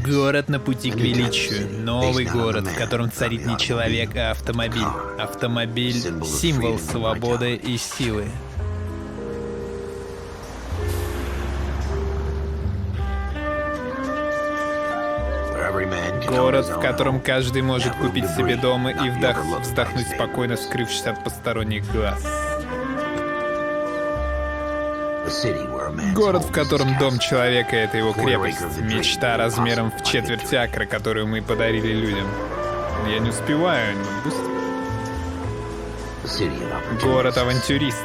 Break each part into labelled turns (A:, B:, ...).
A: Город на пути к величию. Новый город, в котором царит не человек, а автомобиль. Автомобиль — символ свободы и силы. Город, в котором каждый может купить себе дом и вздохнуть спокойно, скрывшись от посторонних глаз. Город, в котором дом человека — это его крепость, мечта размером в четверть акра, которую мы подарили людям. Я не успеваю, не быстро. Город авантюристов.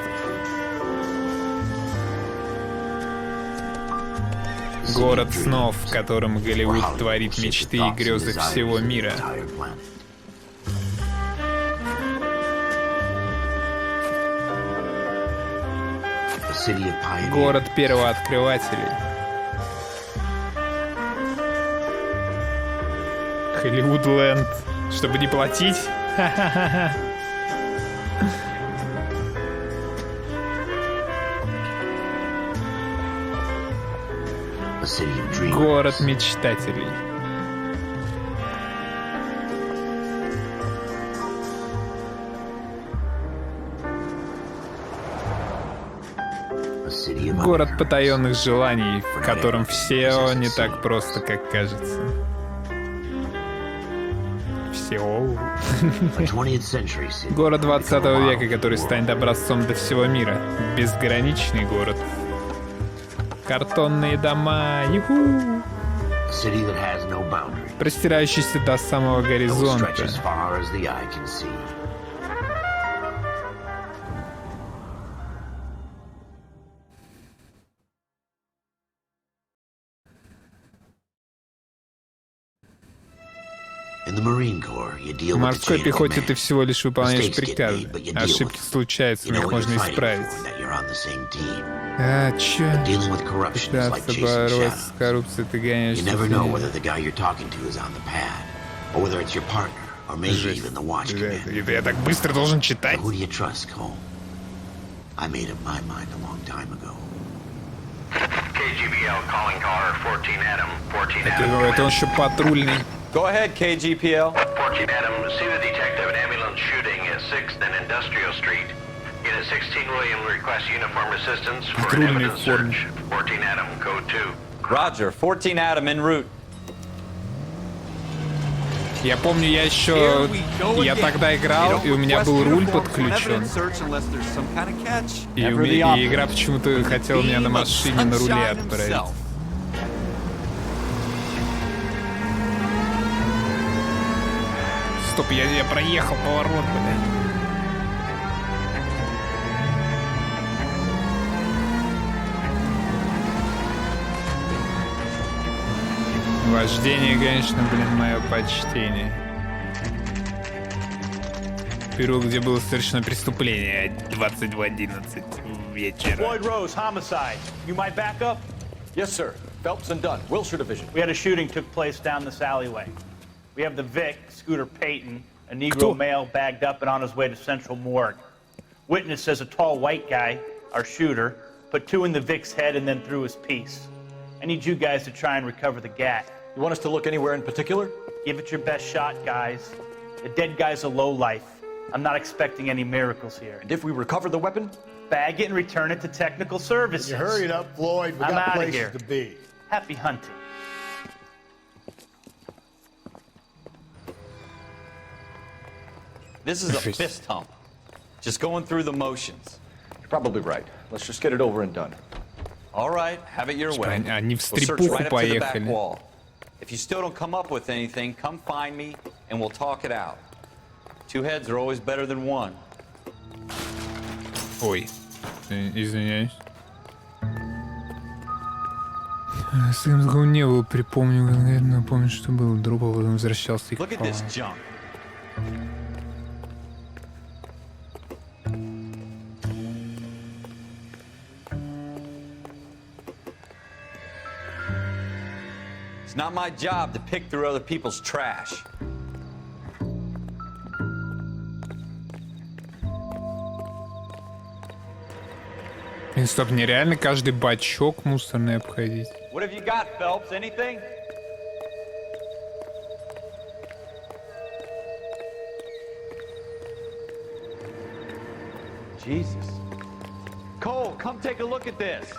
A: Город снов, в котором Голливуд творит мечты и грезы всего мира. Город первооткрывателей. Холливудленд. Чтобы не платить? Ха-ха-ха. Город мечтателей. Город потаенных желаний, в котором все не так просто, как кажется. Все. Город 20 века, который станет образцом для всего мира. Безграничный город. Картонные дома. Юху. Простирающийся до самого горизонта. В морской пехоте ты всего лишь выполняешь приказы. Ошибки случаются, но их можно исправить. А, чё? Пытаться бороться с коррупцией, ты гоняешься. Жесть. Это я так быстро должен читать? Это он еще патрульный.
B: Go ahead, KGPL.
C: 14 Adam, see the detective, an ambulance shooting at 6th and Industrial Street. Unit 16 William requests uniform assistance for an evidence search. 14 Adam, code 2.
B: Roger, 14 Adam en route.
A: Я помню, я тогда играл, и у меня был руль подключен. И игра почему-то хотела меня на машине на руле отправить. Стоп, я проехал поворот, бля. Вождение, конечно, мое почтение. Перу, где было совершено преступление 22:11 вечера.
D: Floyd Rose, homicide. You might back up?
E: Yes, sir. Phelps and Dunn, Wilshire Division.
D: We had a shooting took place down this alleyway. We have the Vic, Scooter Payton, a Negro male bagged up and on his way to Central Morgue. Witness says a tall white guy, our shooter, put 2 in the Vic's head and then threw his piece. I need you guys to try and recover the gat.
E: You want us to look anywhere in particular?
D: Give it your best shot, guys. The dead guy's a lowlife. I'm not expecting any miracles here.
E: And if we recover the weapon?
D: Bag it and return it to technical services.
F: You hurried up, Floyd. We got places to be.
D: Happy hunting.
B: This is a fist hump. Just going through the motions.
E: You're probably right. Let's just get it over and done.
B: All right, have it your way.
A: Они в
B: We'll search
A: стрипуху
B: right up to the back
A: поехали.
B: wall. If you still don't come up with anything, come find me and we'll talk it out. 2 heads are always better than 1.
A: Ой, извиняюсь. Сын такого не было, припомню конкретно, помню, что был друг, а потом возвращался их.
B: Look at this junk. It's not my job to pick through other people's trash.
A: Стоп, нереально каждый бачок мусорный обходить.
B: What have you got, Phelps? Anything? Jesus. Cole, come take a look at this.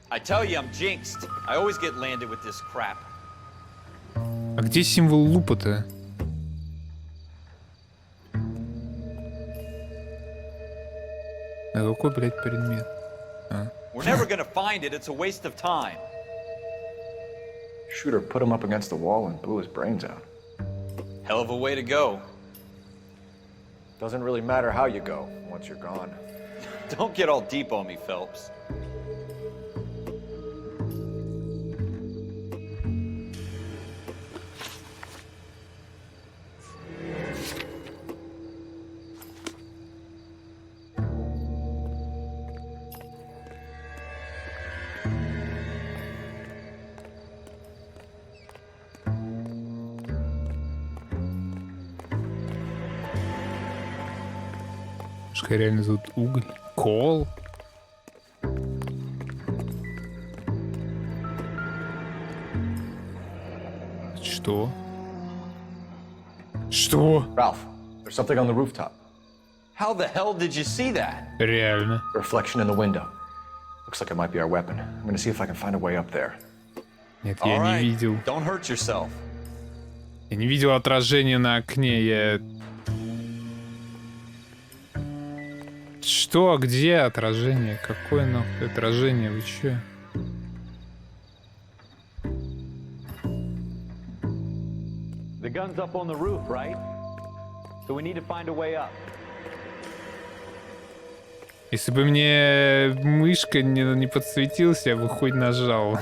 B: I tell you, I'm jinxed. I always get landed with this crap.
A: А где символ лупа-то? А какой, блядь, предмет?
B: We're never gonna find it. It's a waste of time.
E: Shooter put him up against the wall and blew his brains out.
B: Hell of a way to go.
E: Doesn't really matter how you go once you're gone.
B: Don't get all deep on me, Phelps.
A: Что реально зовут уголь? Кол? Что? Что?
E: Ralph, there's something on the rooftop.
B: How the hell did you see that?
A: Реально.
E: A reflection in the window. Looks like it might be our weapon. I'm gonna see if I can find a way up there.
A: Нет,
B: All
A: я
B: right,
A: не видел.
B: don't hurt yourself.
A: Я не видел отражение на окне. Я... Что? Где отражение? Какое нахуй отражение? Вы чё?
B: The gun's up on the roof, right? So we need to find a way up.
A: Если бы мне мышка не подсветилась, я бы хоть нажал.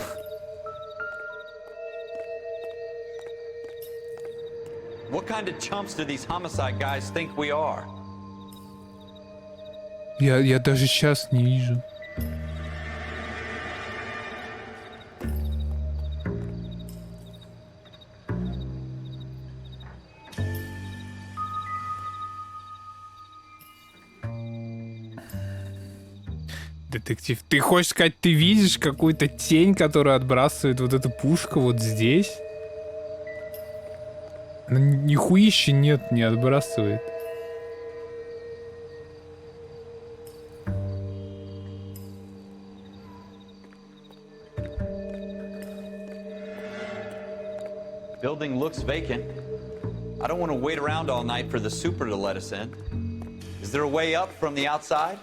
B: What kind of chumps do these homicide guys think we are?
A: Я даже сейчас не вижу. Детектив, ты хочешь сказать, ты видишь какую-то тень, которая отбрасывает вот эту пушку вот здесь? Она нихуище нет, не отбрасывает.
B: Building looks vacant. I don't want to wait around all night for the super to let us in. Is there a way up from the outside?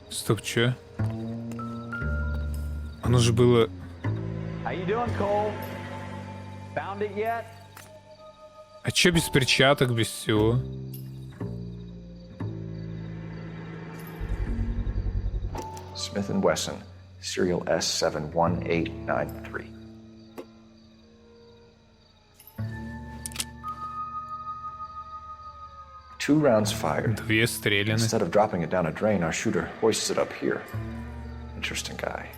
A: Стоп, чё? Оно же было...
B: How you doing, Cole? Found it yet?
A: А чё без перчаток, без всего?
E: Smith & Wesson, serial S71893. Two rounds fired.
A: Две стреляны.
E: Instead of dropping it down a drain, our shooter hoists it up here. Interesting guy.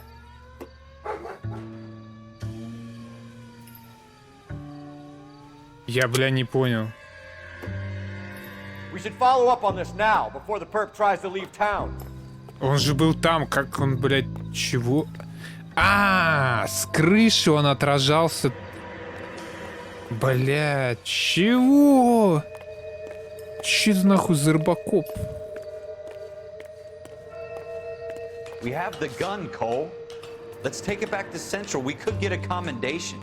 A: Я, бля, не понял.
E: We should follow up on this now, before the perp tries to leave town.
A: Он же был там, как он, блядь, чего? С крыши он отражался. Блядь, чего? Че это нахуй за рыбакоп?
B: We have the gun, Cole. Let's take it back to Central. We could get a commendation.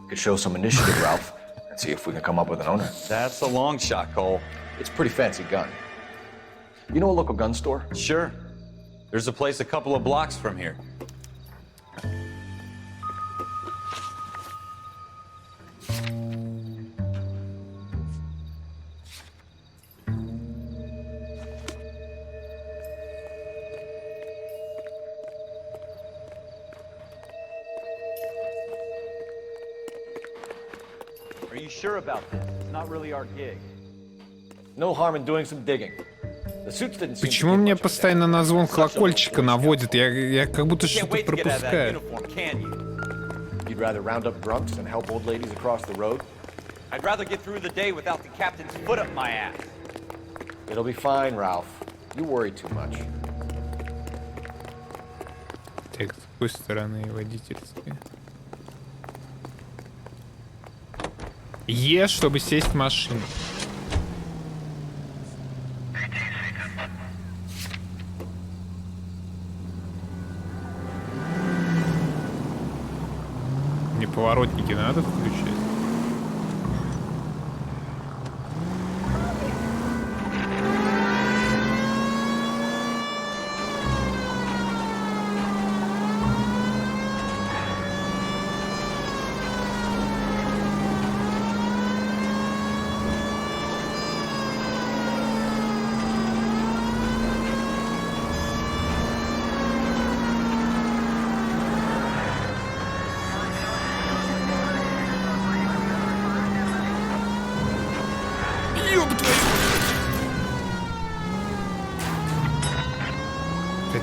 E: Could show some initiative, Ralph, and see if we can come up with an owner.
B: That's a long shot, Cole.
E: It's a pretty fancy gun. You know a local gun store?
B: Sure. There's a place a couple of blocks from here. Are you sure about this? It's not really our gig.
E: No harm in doing some digging.
A: Почему мне постоянно на звон колокольчика наводит? Я как будто что-то пропускаю.
E: You'd rather round up drunks and help old ladies across the road?
B: I'd rather get through the day without the captain's foot up my ass.
E: It'll be fine, Ralph. You worry too much.
A: Так, с какой стороны водительская? Е, чтобы сесть в машину. Мне поворотники надо включать?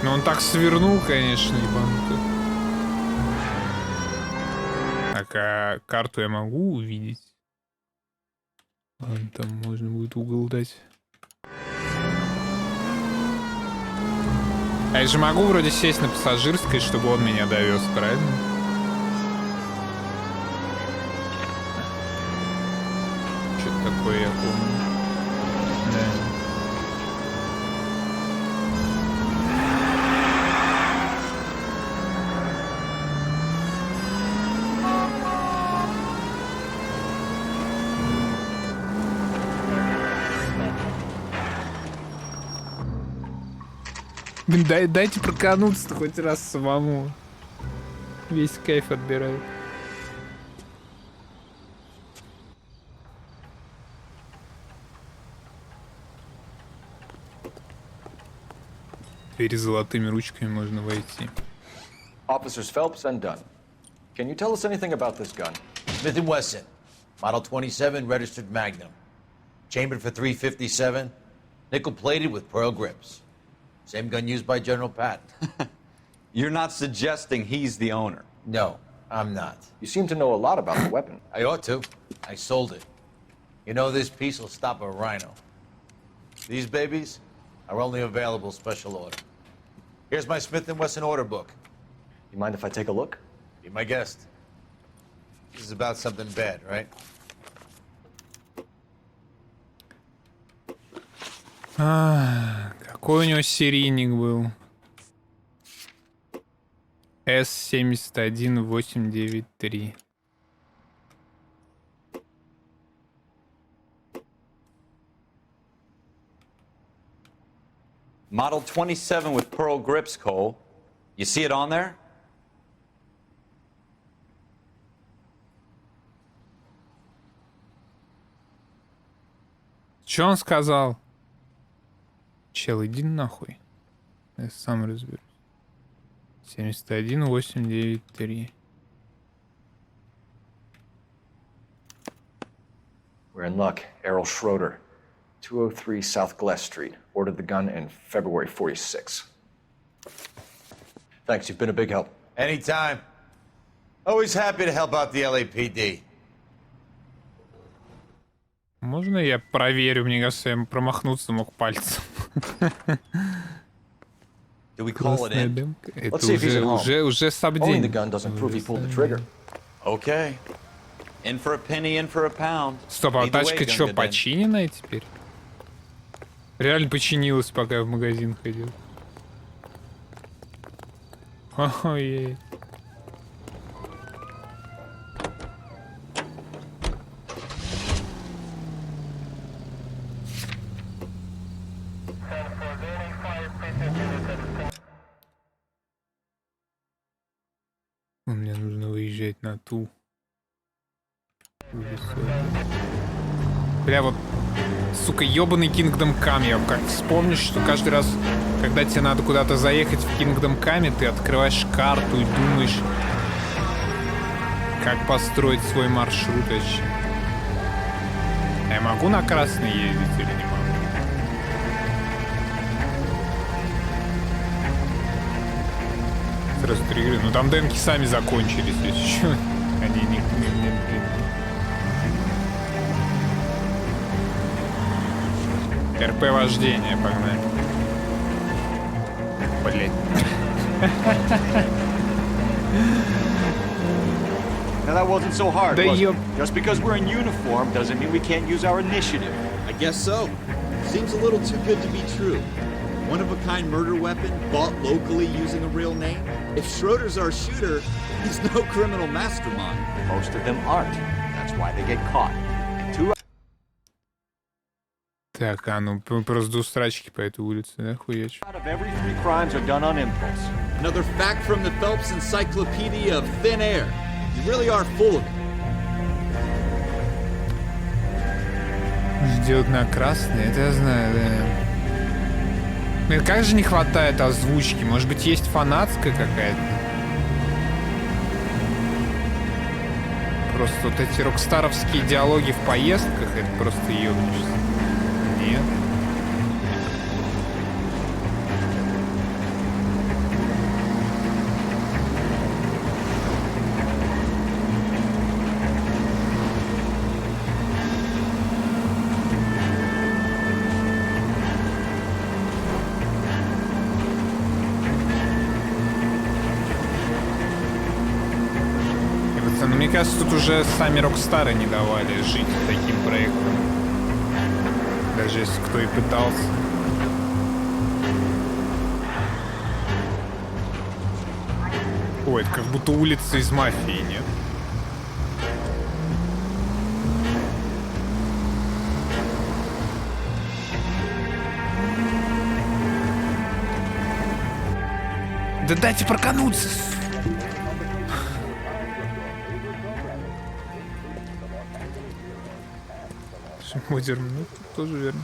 A: Ну он так свернул, конечно, ебанутый. Так, а карту я могу увидеть? Ладно, там можно будет угол дать. А я же могу вроде сесть на пассажирской, чтобы он меня довез, правильно? Что-то такое я помню. Да. Дайте прокануться хоть раз самому. Весь кайф отбирает. Двери с золотыми ручками можно войти.
E: Officers Phelps and Dunn. Can you tell us anything about this gun?
G: Smith & Wesson, Model 27, registered Magnum. Chambered for .357, nickel-plated with pearl grips. Same gun used by General Patton.
B: You're not suggesting he's the owner?
G: No, I'm not.
E: You seem to know a lot about the weapon.
G: I ought to. I sold it. You know, this piece will stop a rhino. These babies are only available special order. Here's my Smith & Wesson order book.
E: You mind if I take a look?
G: Be my guest. This is about something bad, right?
A: Какой у него серийник был? S71893.
B: Model 27 with pearl grips, Cole. You see it on there?
A: Что он сказал? Чел, иди нахуй. Я сам разберусь. 71893.
E: We're in luck. Errol Schroeder, 203 South Glass Street. Ordered the gun in February '46. Thanks, you've been a big help.
G: Anytime. Always happy to help out the LAPD.
A: Можно я проверю? Мне кажется, я промахнуться мог пальцем.
B: Do we call it in?
A: Это уже
E: Owning the gun doesn't prove he pulled the trigger.
B: Okay. In for a penny, in for a pound.
A: Стоп, а
B: Either way,
A: тачка что,
B: Gunga, then.
A: починенная теперь? Реально починилась, пока я в магазин ходил. Ой-ой. Мне нужно выезжать на ту улицу. Бля, вот, сука, ёбаный Kingdom Come. Я как вспомнишь, что каждый раз, когда тебе надо куда-то заехать в Kingdom Come, ты открываешь карту и думаешь, как построить свой маршрут вообще. Я могу на красный ездить или не могу? Просто игры. Ну там демки сами закончились, если что. Они не РП вождение, погнали. Блин.
H: Now that wasn't so hard,
A: Да
H: was it?
A: ёп.
H: Just because we're in uniform doesn't mean we can't use our initiative.
I: I guess so. Seems a little too good to be true. One-of-a-kind murder weapon bought locally using a real name? If Schroeder's our shooter, he's no criminal mastermind.
H: Most of them aren't. That's why they get caught. And 2
A: Так, а ну просто до устрачки по этой улице, да, хуяч?
H: out of every 3 crimes are done on impulse.
I: Another fact from the Phelps Encyclopedia of Thin Air. You really are full of it.
A: Ждет на красный, это я знаю, да. Блин, как же не хватает озвучки? Может быть, есть фанатская какая-то? Просто вот эти рокстаровские диалоги в поездках, это просто ёбнешься. Нет. Ну, мне кажется, тут уже сами рокстары не давали жить таким проектом. Даже если кто и пытался. Ой, это как будто улица из «Мафии», нет? Да дайте прокануться! Модерн, ну, тоже верно.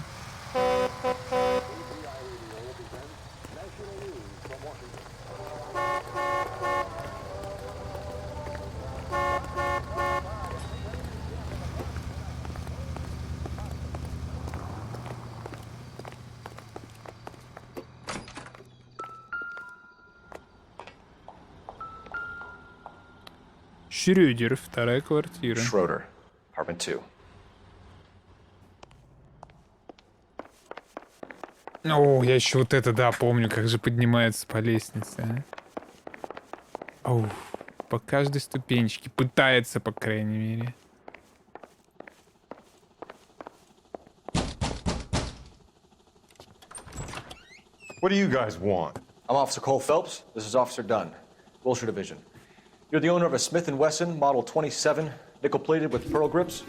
A: Шрёдер, вторая квартира.
E: Schroeder, apartment 2.
A: О, я еще вот это, да, помню, как же поднимается по лестнице. А? Оу, по каждой ступенечке. Пытается, по крайней мере.
F: What do you guys want?
E: I'm Officer Cole Phelps. This is Officer Dunn, Wilshire Division. You're the owner of a Smith & Wesson Model 27, nickel-plated with pearl grips?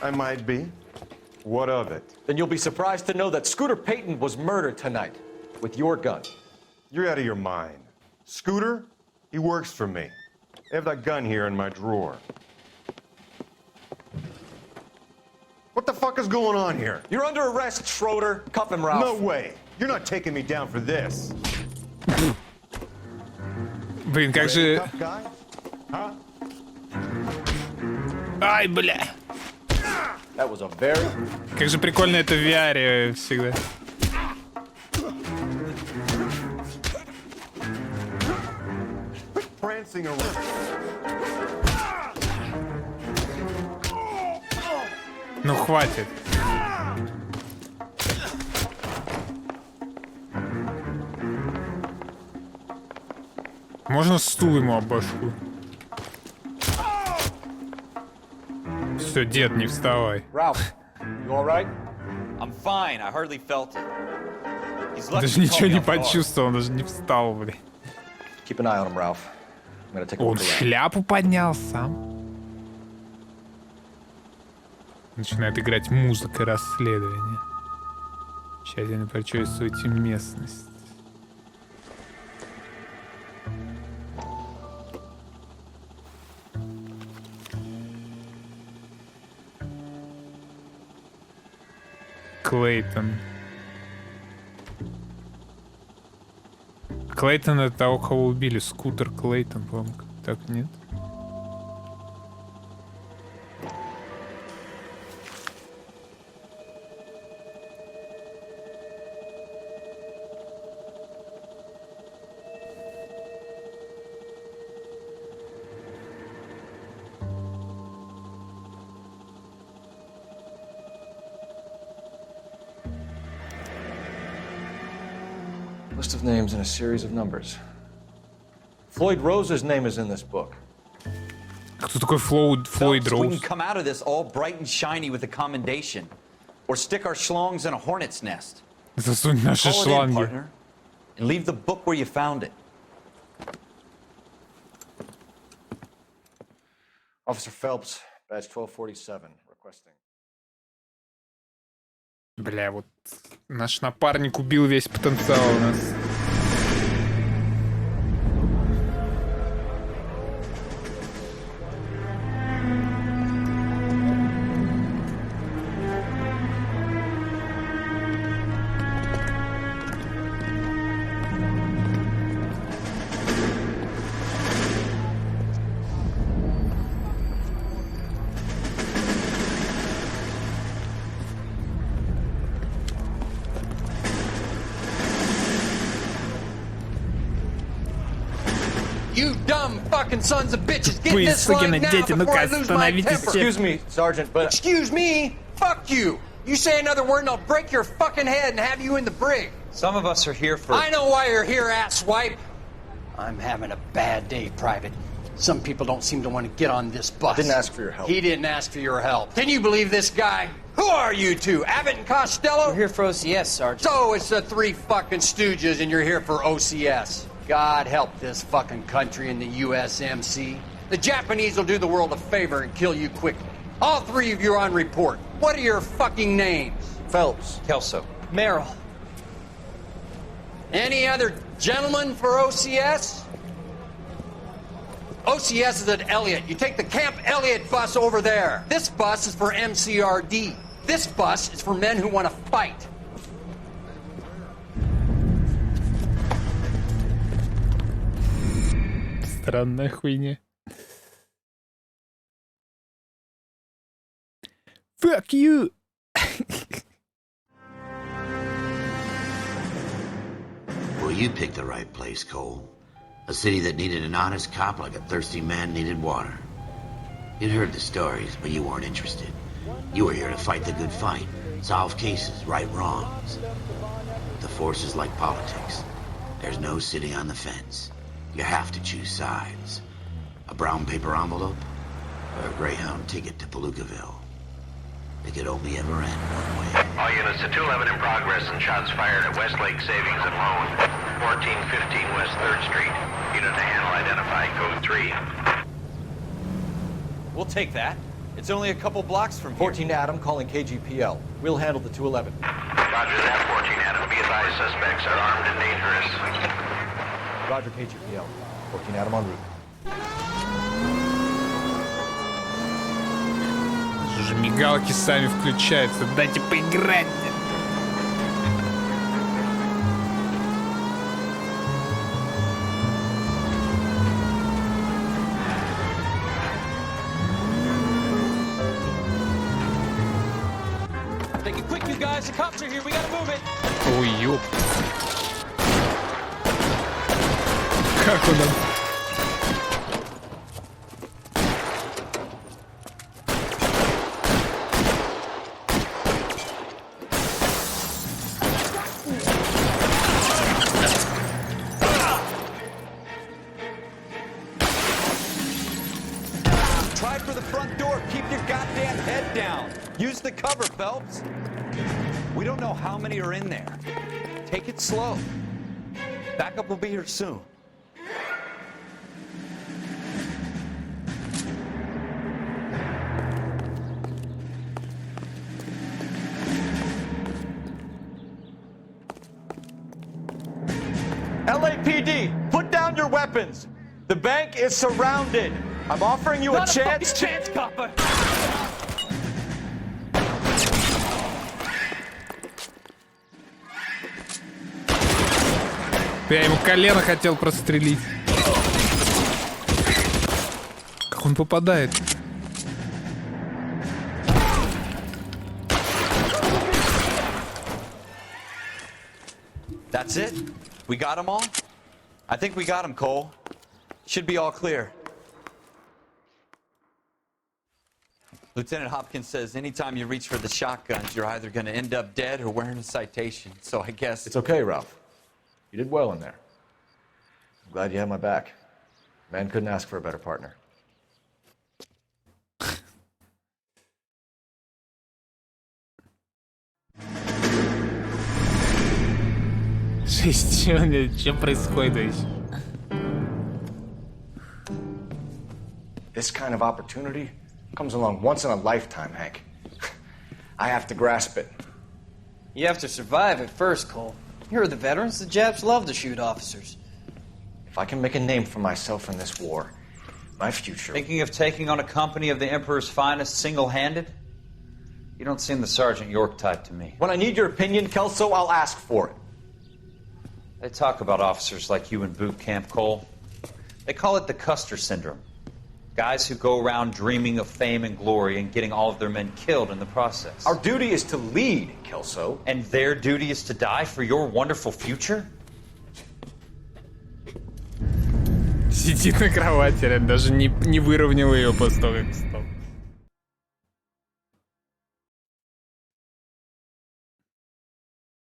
F: I might be. What of it?
E: Then you'll be surprised to know that Scooter Payton was murdered tonight with your gun.
F: You're out of your mind. Scooter? He works for me. I have that gun here in my drawer. What the fuck is going on here?
E: You're under arrest, Schroeder. Cuff him, Ralph.
F: No way. You're not taking me down for this.
A: Блин, как же...
F: Tough guy? Huh?
A: Ай, бля.
E: That was a very...
A: Как же прикольно это в VR всегда.
F: Prancing around.
A: Ну, хватит. Можно стул ему об башку? Все, дед, не вставай.
E: Ralph, you all right?
B: I'm fine. I hardly felt it. He's lucky
A: Даже
B: you
A: ничего
B: caught me
A: не
B: off guard.
A: почувствовал, даже не встал, блин.
E: Keep an eye on him, Ralph. I'm gonna take a
A: Он
E: look around.
A: шляпу поднял сам. Начинает играть музыка расследования. Тщательно прочесывайте местность. Клейтон. Клейтон — это того, кого убили. Скутер Клейтон, по-моему. Так, нет?
E: List of names and a series of numbers. Floyd Rose's name is in this book.
A: Кто такой Floyd
B: We can
A: Rose?
B: come out of this all bright and shiny with a commendation. Or stick our schlongs in a hornet's nest.
A: Засунь наши
B: Call it in,
A: шланги.
B: partner. And leave the book where you found it.
E: Officer Phelps, badge 1247, requesting.
A: Бля, вот наш напарник убил весь потенциал у нас.
J: You dumb fucking sons of bitches! Get in
A: Тупые
J: this line
A: сукины
J: now
A: дети,
J: before
A: ну-ка
J: I lose my
A: остановитесь
J: temper!
A: все.
E: Excuse me, Sergeant, but...
J: Excuse me? Fuck you! You say another word and I'll break your fucking head and have you in the brig!
K: Some of us are here for...
J: I know why you're here, asswipe!
K: I'm having a bad day, Private. Some people don't seem to want to get on this bus.
E: I didn't ask for your help.
J: He didn't ask for your help. Can you believe this guy? Who are you two? Abbott and Costello?
K: We're here for OCS, Sergeant.
J: So it's the three fucking stooges and you're here for OCS. God help this fucking country and the USMC. The Japanese will do the world a favor and kill you quickly. All three of you are on report. What are your fucking names?
E: Phelps.
K: Kelso.
J: Merrill. Any other gentlemen for OCS? OCS is at Elliott. You take the Camp Elliott bus over there. This bus is for MCRD. This bus is for men who want to fight.
A: Странная хуйня. Fuck you!
L: Well, you picked the right place, Cole. A city that needed an honest cop like a thirsty man needed water. You'd heard the stories, but you weren't interested. You were here to fight the good fight, solve cases, right wrongs. The force is like politics. There's no sitting on the fence. You have to choose sides. A brown paper envelope or a Greyhound ticket to Palookaville. It could only ever end one way.
C: All units to 211 in progress and shots fired at Westlake Savings and Loan, 1415 West 3rd Street. Unit to handle identify code 3.
B: We'll take that. It's only a couple blocks from here.
E: 14 Adam calling KGPL. We'll handle the 211.
C: Roger that, 14 Adam. Be advised, suspects are armed and dangerous.
E: Roger, KGPL. 14 Adam en route.
A: Уже мигалки сами включаются. Дайте поиграть.
J: Take it quick, you guys. The cops are here. We gotta move it.
A: Ой, ёп. Как он там?
B: Try for the front door. Keep your goddamn head down. Use the cover, Phelps. We don't know how many are in there. Take it slow. Backup will be here soon.
E: LAPD, put down your weapons. The bank is surrounded. I'm offering you a chance to...
J: Chance, copper.
A: Я ему колено хотел прострелить. Как он попадает?
B: That's it? We got them all? I think we got them, Cole. Should be all clear. Lieutenant Hopkins says anytime you reach for the shotguns, you're either going to end up dead or wearing a citation. So I guess...
E: It's okay, Ralph. You did well in there. I'm glad you had my back. Man couldn't ask for a better partner.
A: Жесть, что происходит здесь?
E: This kind of opportunity comes along once in a lifetime, Hank. I have to grasp it.
M: You have to survive it first, Cole. Here are the veterans. The Japs love to shoot officers.
E: If I can make a name for myself in this war, my future...
N: Thinking of taking on a company of the Emperor's finest single-handed? You don't seem the Sergeant York type to me.
E: When I need your opinion, Kelso, I'll ask for it.
N: They talk about officers like you in boot camp, Cole. They call it the Custer Syndrome. Guys who go around dreaming of fame and glory and getting all of their men killed in the process.
E: Our duty is to lead, Kelso.
N: And their duty is to die for your wonderful future?
A: Сидит на кровати, даже не выровнял ее после того, как встал.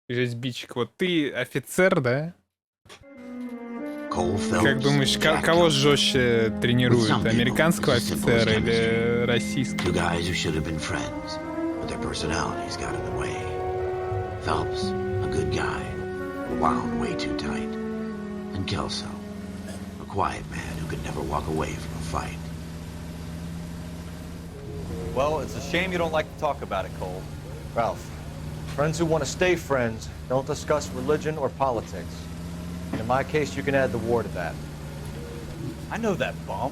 A: Жесть, бичик, вот ты офицер, да? Как думаешь, кого жестче тренируют? Американского офицера или российского?
L: Two guys who should have been friends, but their personalities got in the way. Phelps, a good guy, wound way too tight. And Kelso, a quiet man who could never walk away from a fight.
D: Well, it's a shame you don't like to talk about it, Cole.
E: Ralph, friends who want to stay friends don't discuss religion or politics. In my case, you can add the war to that.
D: I know that bum.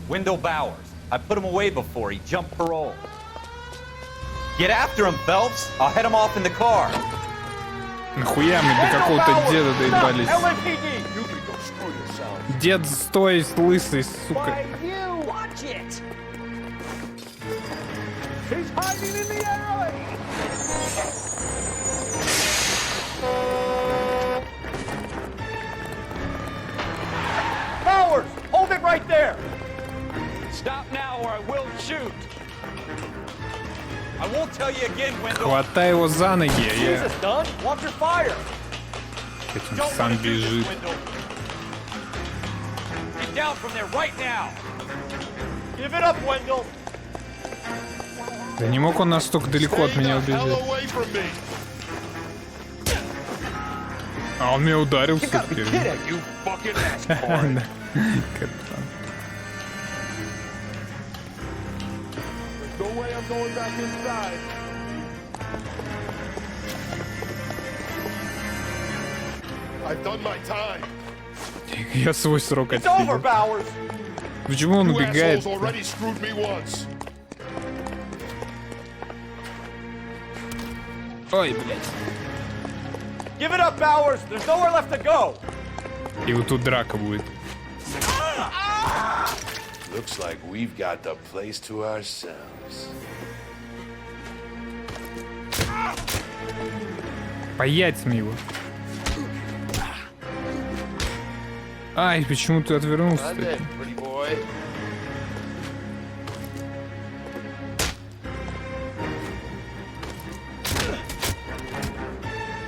D: Wendell Bowers. I put him away before. He jumped parole. Get after him, Phelps. I'll head him off in the car.
A: Нахуя мы до какого-то деда доебались? Дед стой, лысый, сука.
I: He's hiding in the alley!
D: Bowers, hold it right there.
B: Stop now or I will shoot.
D: I won't tell you again, Wendell.
A: Хватай его за ноги,
D: Jesus, Dunn, watch your fire.
A: Как он сам бежит.
D: Get down from there right now. Give it up, Wendell.
A: Да не мог он настолько далеко от меня убежать. А он меня ударил, сука. Я свой срок отсидел. Почему он убегает? Ой, блядь.
D: Give it up, Bowers. There's nowhere left to go.
A: И вот тут драка будет.
O: Looks like we've got the place to ourselves.
A: По яйцам его. Ай, почему ты отвернулся?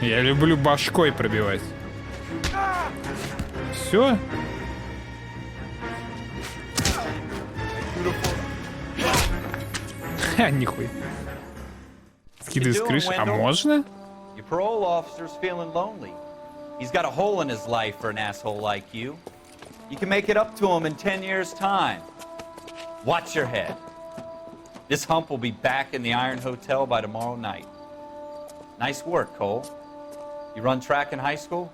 A: Я люблю башкой пробивать. Все? Ха, нихуя. Скидывай с крыши. А можно?
D: Your parole officer's feeling lonely. He's got a hole in his life for an asshole like you. You can make it up to him in 10 years' time. Watch your head. This hump will be back in the Iron Hotel by tomorrow night. Nice work, Cole. You run track in high school?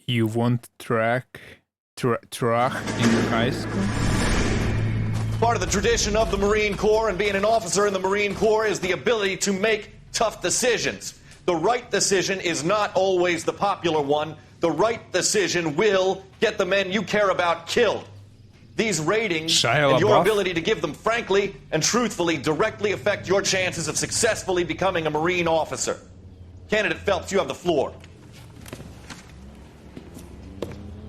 A: You want track in high school?
P: Part of the tradition of the Marine Corps and being an officer in the Marine Corps is the ability to make tough decisions. The right decision is not always the popular one. The right decision will get the men you care about killed. These ratings and your ability to give them frankly and truthfully directly affect your chances of successfully becoming a Marine officer. Candidate Phelps, you have the floor.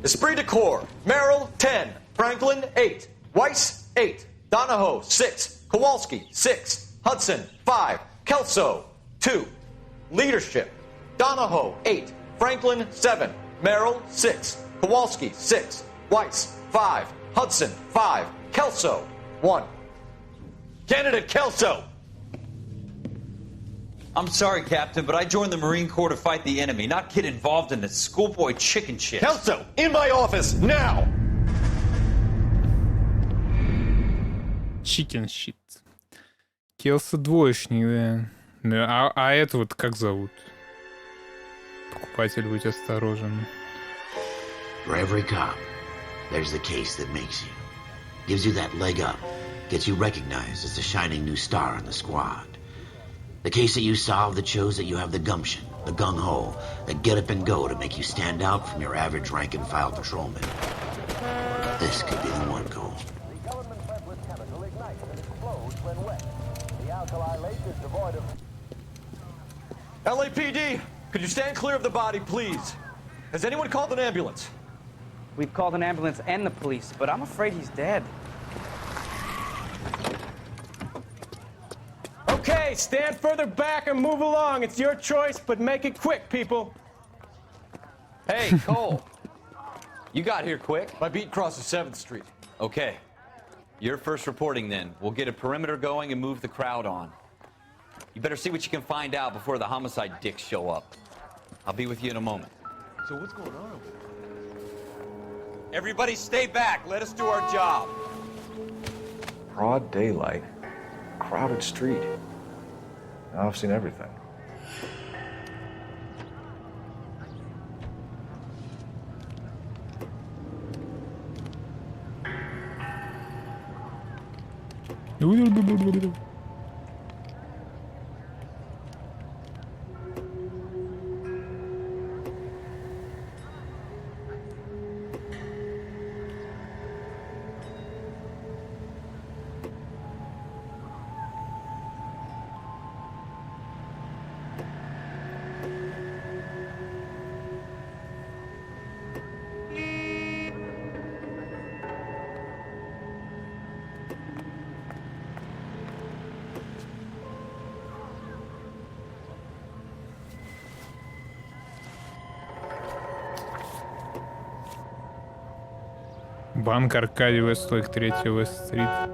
P: Esprit de Corps, Merrill, 10. Franklin, 8. Weiss, 8. Donahoe, 6. Kowalski, 6. Hudson, 5. Kelso, 2. Leadership, Donahoe, 8. Franklin, 7. Merrill, 6. Kowalski, 6. Weiss, 5. Hudson, 5. Kelso, 1. Candidate Kelso!
N: I'm sorry, Captain, but I joined the Marine Corps to fight the enemy, not get involved in this schoolboy chicken shit.
P: Kelso, in my office, now!
A: Chicken shit. Келса двоечник, да. А это вот как зовут? Покупатель, будь осторожен.
L: For every cop, there's the case that makes you. Gives you that leg up. Gets you recognized as the shining new star in the squad. The case that you solve that shows that you have the gumption, the gung-ho, the get up and go to make you stand out from your average rank-and-file patrolman. This could be the one, Cole.
P: LAPD, could you stand clear of the body, please? Has anyone called an ambulance?
Q: We've called an ambulance and the police, but I'm afraid he's dead.
R: Okay, stand further back and move along. It's your choice, but make it quick, people.
I: Hey, Cole. You got here quick.
E: My beat crosses 7th Street.
I: Okay. You're first reporting then. We'll get a perimeter going and move the crowd on. You better see what you can find out before the homicide dicks show up. I'll be with you in a moment.
E: So what's going on over there?
I: Everybody stay back. Let us do our job.
E: Broad daylight. Crowded street. Now I've seen everything.
A: Банк Аркадий Вестлейк, 3 Вест-стрит.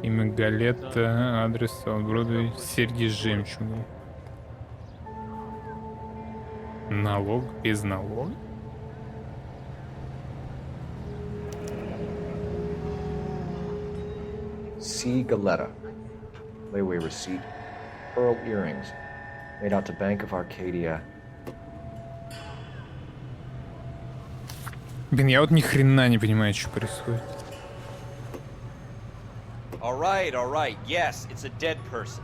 A: Имя Галетта, адрес Саут-Бродвей, серьги с жемчугом. Налог без налога?
E: C. Galetta. Layaway receipt. Pearl earrings. Made out to Bank of Arcadia.
A: Блин, я вот ни хрена не понимаю, что происходит.
I: All right. Yes, it's a dead person.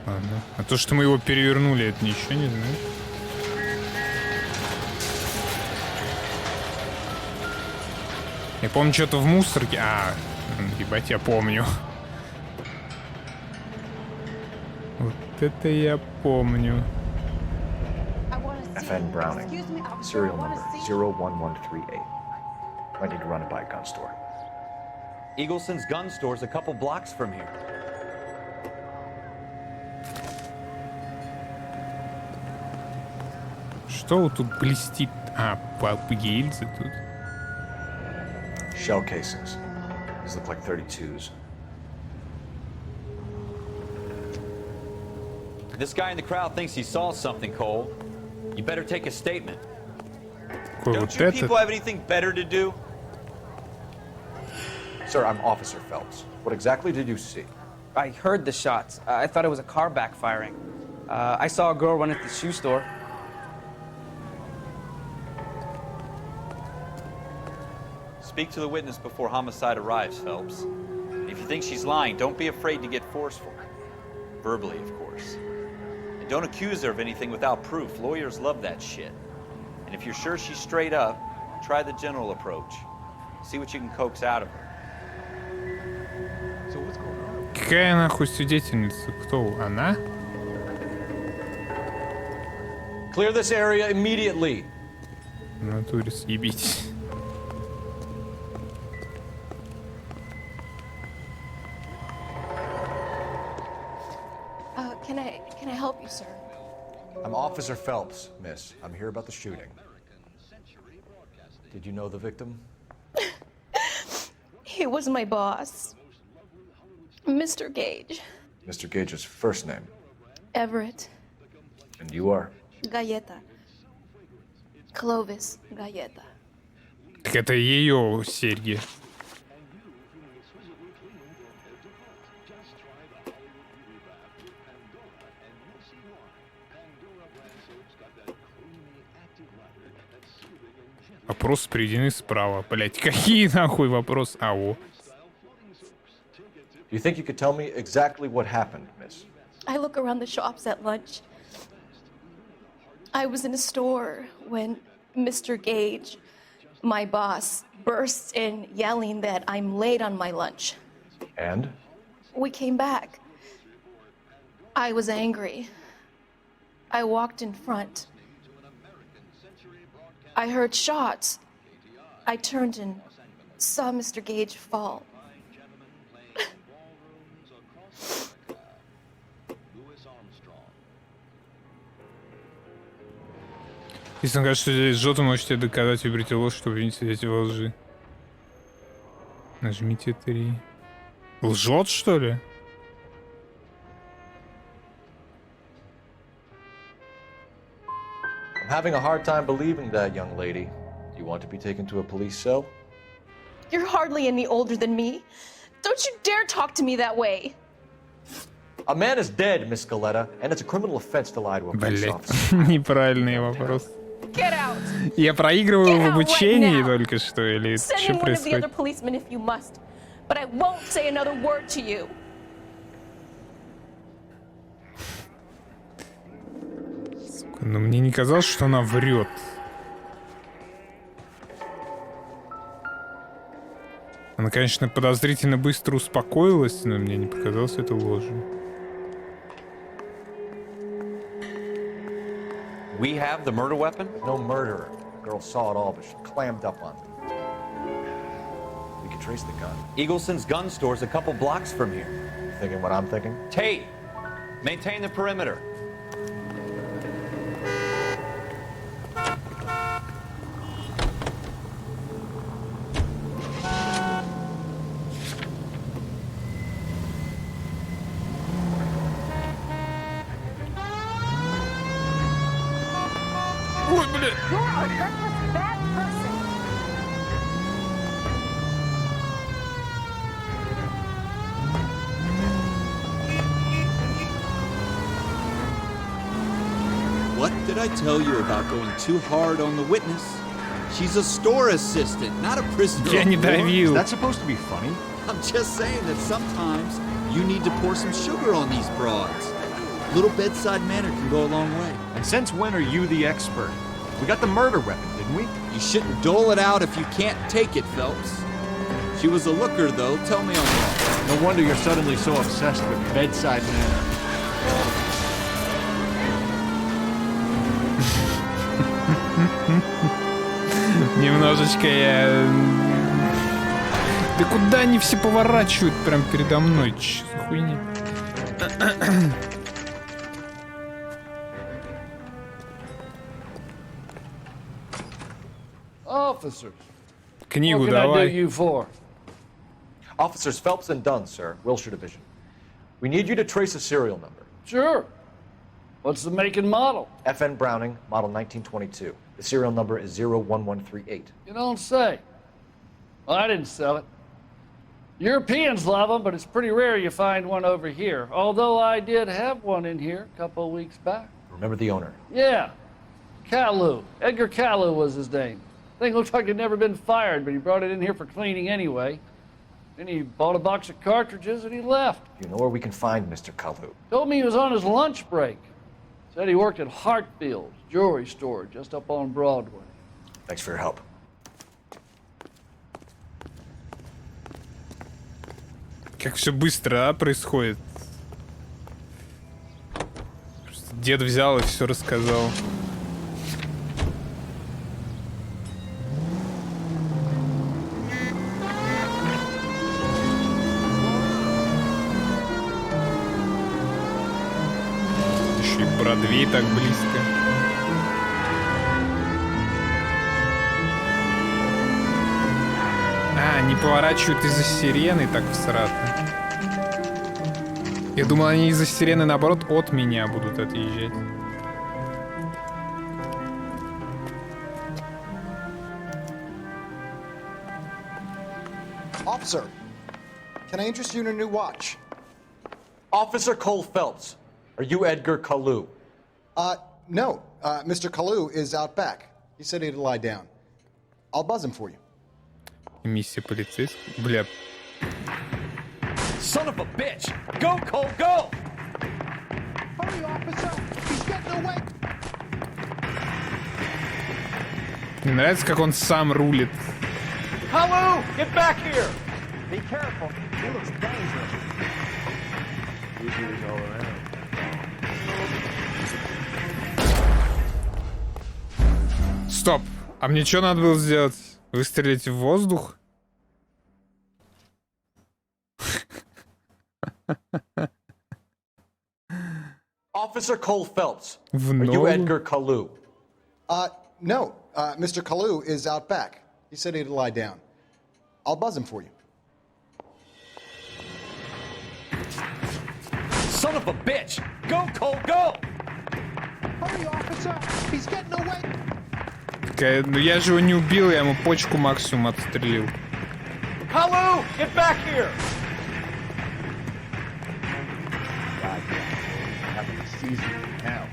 A: Ладно. А то, что мы его перевернули, это ничего не знаю. Я помню, что-то в мусорке... А, ебать, я помню. Вот это я помню.
E: FN Browning. Serial number 01138. Might need to run it by a gun store.
I: Eagleson's gun store's a couple blocks from here.
A: Что вот тут блестит? А, гильзы тут.
E: Shell casings. These look like 32s.
I: This guy in the crowd thinks he saw something, Cole. You better take a statement. Don't you people have anything better to do?
E: Sir, I'm Officer Phelps. What exactly did you see?
Q: I heard the shots. I thought it was a car backfiring. I saw a girl run at the shoe store.
I: Speak to the witness before homicide arrives, Phelps. If you think she's lying, don't be afraid to get forceful. Verbally, of course. And don't accuse her of anything without proof. Lawyers love that shit. And if you're sure she's straight up, try the general approach. See what you can coax out of her.
E: So what's going on?
A: Какая нахуй свидетельница? Кто? Она?
P: Clear this area immediately.
A: В натуре съебитесь.
S: Can I help you, sir?
E: I'm Officer Phelps, miss. I'm here about the shooting. Did you know the victim?
S: He was my boss, Mr. Gage.
E: Mr. Gage's first name.
S: Everett.
E: And you are?
S: Galleta. Clovis Galleta.
A: Так это ее серьги. Вопросы приведены справа. Блять, какие нахуй вопросы? Ау.
E: You think you could tell me exactly what happened, miss?
S: I look around the shops at lunch. I was in a store when Mr. Gage, my boss, bursts in yelling that I'm late on my lunch.
E: And?
S: We came back. I was angry. I walked in front. I heard shots. I turned and saw Mr. Gage fall.
A: Если он говорит, что здесь лжет, вы можете доказать, выберите ложь, чтобы обвинить эти во лжи. Нажмите 3. Лжет, что ли?
E: I'm having a hard time believing that, young lady. Do you want to be taken to a police cell?
S: You're hardly any older than me. Don't you dare talk to me that way.
E: A man is dead, Miss Galleta, and it's a criminal offense to lie to a police officer.
A: Блять, неправильный вопрос.
S: Get out.
A: Я проигрываю
S: Get
A: в
S: out
A: обучении
S: right now.
A: только что, или
S: Send
A: что
S: in one of the other
A: происходит?
S: policemen if you must, but I won't say another word to you.
A: Но мне не казалось, что она врет. Она, конечно, подозрительно быстро успокоилась, но мне не показалось это ложью.
I: We have the murder weapon?
E: No murderer. The girl saw it all, but she clammed up on me. We could trace the gun.
I: Eagleson's gun store's a couple blocks from here.
E: Thinking what I'm thinking?
I: Tate, maintain the perimeter.
A: Ой, блядь.
S: You're a reckless, bad person.
T: What did I tell you about going too hard on the witness? She's a store assistant, not a prisoner.
A: Я не
T: of war.
A: давил.
E: That's supposed to be funny.
T: I'm just saying that sometimes you need to pour some sugar on these broads. Little bedside manner can go a long way.
H: And since when are you the expert? We got the murder weapon, didn't we?
T: You shouldn't dole it out if you can't take it, Phelps. She was a looker, though. Tell me I'm wrong.
H: No wonder you're suddenly so obsessed with bedside manner.
A: Немножечко я... Да куда они все поворачивают прям передо мной? Че за хуйня?
U: Officers.
A: Книгу
U: What can I do
A: давай.
U: you for?
E: Officers Phelps and Dunn, sir, Wilshire Division. We need you to trace a serial number.
U: Sure. What's the make and model?
E: FN Browning, model 1922. The serial number is 01138.
U: You don't say. Well, I didn't sell it. Europeans love them, but it's pretty rare you find one over here. Although I did have one in here a couple of weeks back.
E: Remember the owner?
U: Yeah. Caillou. Edgar Caillou was his name. Thing looks like it'd never been fired, but he brought it in here for cleaning anyway. Then he bought a box of cartridges and he left.
E: You know where we can find Mr. Kalu?
U: Told me he was on his lunch break. Said he worked at Hartfield's jewelry store just up on Broadway.
E: Thanks for your help.
A: Как все быстро, а, происходит. Просто дед взял и все рассказал. Бродвей так близко. А, они поворачивают из-за сирены так всратно. Я думал, они из-за сирены, наоборот, от меня будут отъезжать.
G: Officer, can I interest you in a new watch?
E: Officer Cole Phelps, are you Edgar Kalu?
G: No. Mr. Kalu is out back. He said he'd lie down. I'll buzz him for you.
A: Миссия полицейского. Бля.
P: Son of a bitch! Go, Cole, go!
G: Hurry, officer! He's getting away!
A: Мне нравится, как он сам рулит.
P: Kalu, get back here!
H: Be careful. He looks dangerous. Usually all around.
A: Стоп. А мне что надо было сделать? Выстрелить в воздух?
E: Officer Cole Phelps,
A: В
E: are you
A: ногу?
E: Edgar Kalu?
G: No. Mr. Kalu is out back. He said he'd lie down. I'll buzz him for you.
P: Son of a bitch! Go, Cole, go!
G: Hurry, officer! He's getting away!
A: Ну я же его не убил, я ему почку максимум отстрелил.
P: Kalu, get back here!
H: Having a season now.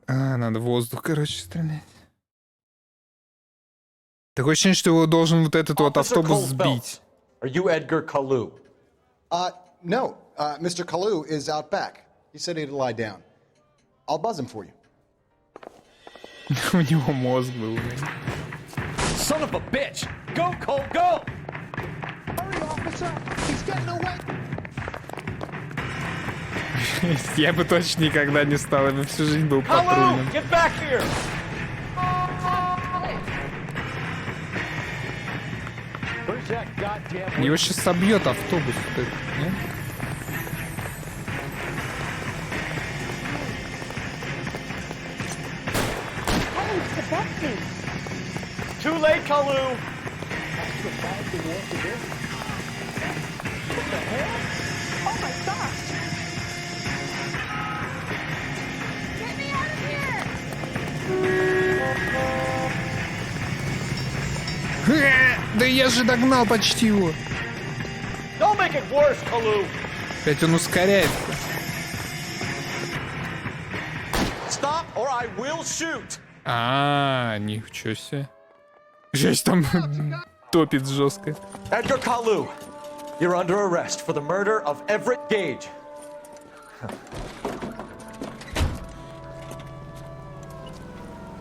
A: А, надо в воздух, короче, стрелять. Такое ощущение, что его должен вот этот вот автобус сбить.
E: Are you Edgar Kalu?
G: No. Mr. Kalu is out back. He said he'd lie down. I'll buzz him for you.
A: У него мозг был.
P: Son of a bitch! Go, Cole, go!
G: Hurry, officer! He's getting away!
A: Я бы точно никогда не стал, я бы всю жизнь был
P: Kalu,
A: патрульным.
P: get back here!
H: Where's that goddamn...
A: Его сейчас собьет автобус. Нет?
P: Too late, Kalu!
G: What the hell? Oh my gosh!
V: Get me out of here!
A: Да я же догнал почти его.
P: Don't make it worse, Kalu!
A: Опять он ускоряется.
P: Stop or I will shoot!
A: А, ничего себе. Жесть там топит жестко.
E: Edgar Kalu, you're under arrest for the murder of Everett Gage.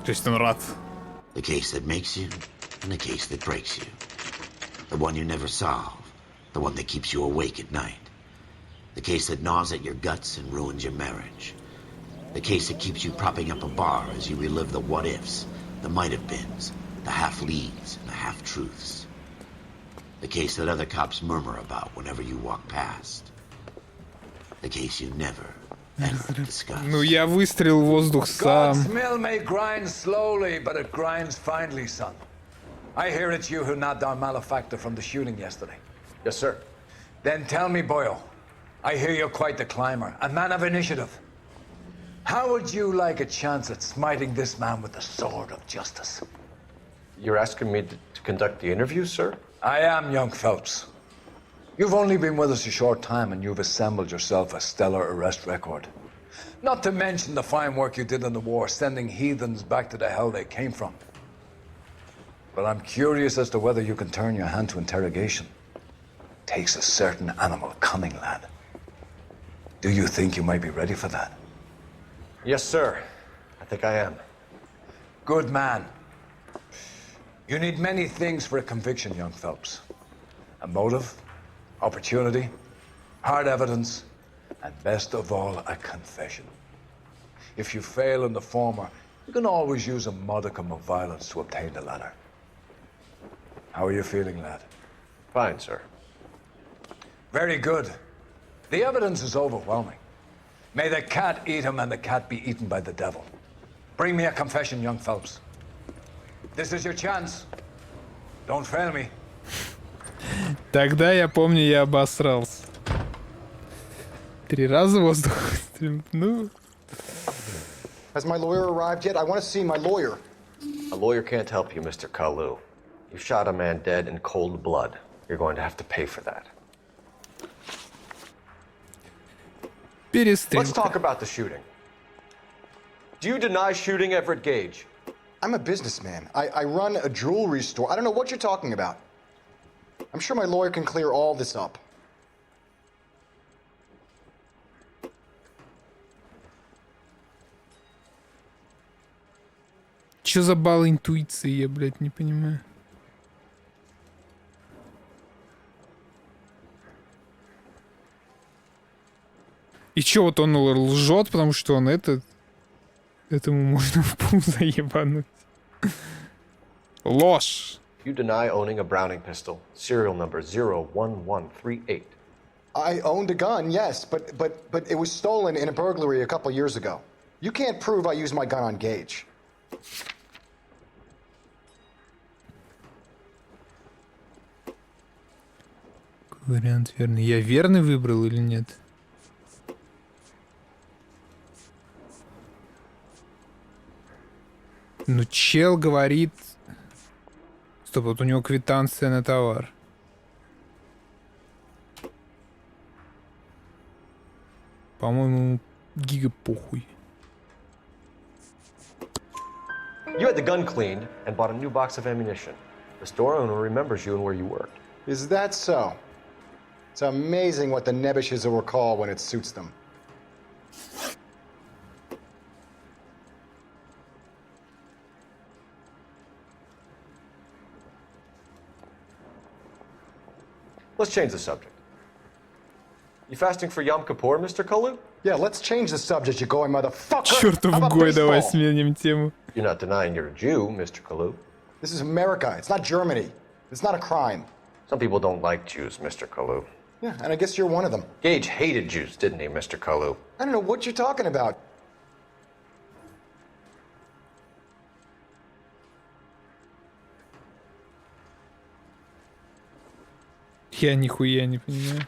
A: То есть он рад.
L: The case that makes you and the case that breaks you. The one you never solve. The one that keeps you awake at night. The case that gnaws at your guts and ruins your marriage. The case that keeps you propping up a bar as you relive the what-ifs, the might-have-beens, the half-leads and the half-truths. The case that other cops murmur about whenever you walk past. The case you never, ever discuss.
A: Ну я выстрелил в воздух сам.
W: God's mill may grind slowly, but it grinds finely, son. I hear it's you who nabbed our malefactor from the shooting yesterday.
E: Yes, sir.
W: Then tell me, Boyle, I hear you're quite the climber, a man of initiative. How would you like a chance at smiting this man with the sword of justice?
E: You're asking me to conduct the interview, sir?
W: I am, young Phelps. You've only been with us a short time and you've assembled yourself a stellar arrest record. Not to mention the fine work you did in the war, sending heathens back to the hell they came from. But I'm curious as to whether you can turn your hand to interrogation. Takes a certain animal cunning, lad. Do you think you might be ready for that?
E: Yes, sir. I think I am.
W: Good man. You need many things for a conviction, young Phelps. A motive, opportunity, hard evidence, and best of all, a confession. If you fail in the former, you can always use a modicum of violence to obtain the latter. How are you feeling, lad?
E: Fine, sir.
W: Very good. The evidence is overwhelming. May the cat eat him and the cat be eaten by the devil. Bring me a confession, young Phelps. This is your chance. Don't fail me.
A: Тогда я помню, я обосрался. 3 раза воздух. Ну.
G: Has my lawyer arrived yet? I want to see my lawyer.
E: A lawyer can't help you, Mr. Kalu. You shot a man dead in cold blood. You're going to have to pay for that. Let's talk about the shooting. Do you deny shooting Everett Gage?
G: I'm a businessman. I run a jewelry store. I don't know what you're talking about. I'm sure my lawyer can clear all this up.
A: Чё за балл интуиции, я, блядь, не понимаю. И чё, вот он лжет, потому что он этому можно в пузо ебануть. Ложь.
E: You deny owning a Browning pistol, serial number 01138.
G: I owned a gun, yes, but it was stolen in a burglary a couple years ago. You can't prove I used my gun on Gage.
A: Вариант верный. Я верный выбрал или нет? Ну, чел говорит... Стоп, вот у него квитанция на товар. По-моему, гига похуй.
E: You had the gun cleaned and bought a new box of ammunition. The store owner remembers you and where you worked.
G: Is that so? It's amazing what the Nebushes will recall when it suits them.
E: Let's change the subject. You fasting for Yom Kippur, Mr. Kalu?
G: Yeah, let's change the subject, you going motherfucker.
A: Чёртов гой, давай сменим тему.
E: You're not denying you're a Jew, Mr. Kalu.
G: This is America. It's not Germany. It's not a crime.
E: Some people don't like Jews, Mr. Kalu.
G: Yeah, and I guess you're one of them.
E: Gage hated Jews, didn't he, Mr. Kalu?
G: I don't know what you're talking about.
A: Я нихуя не понимаю.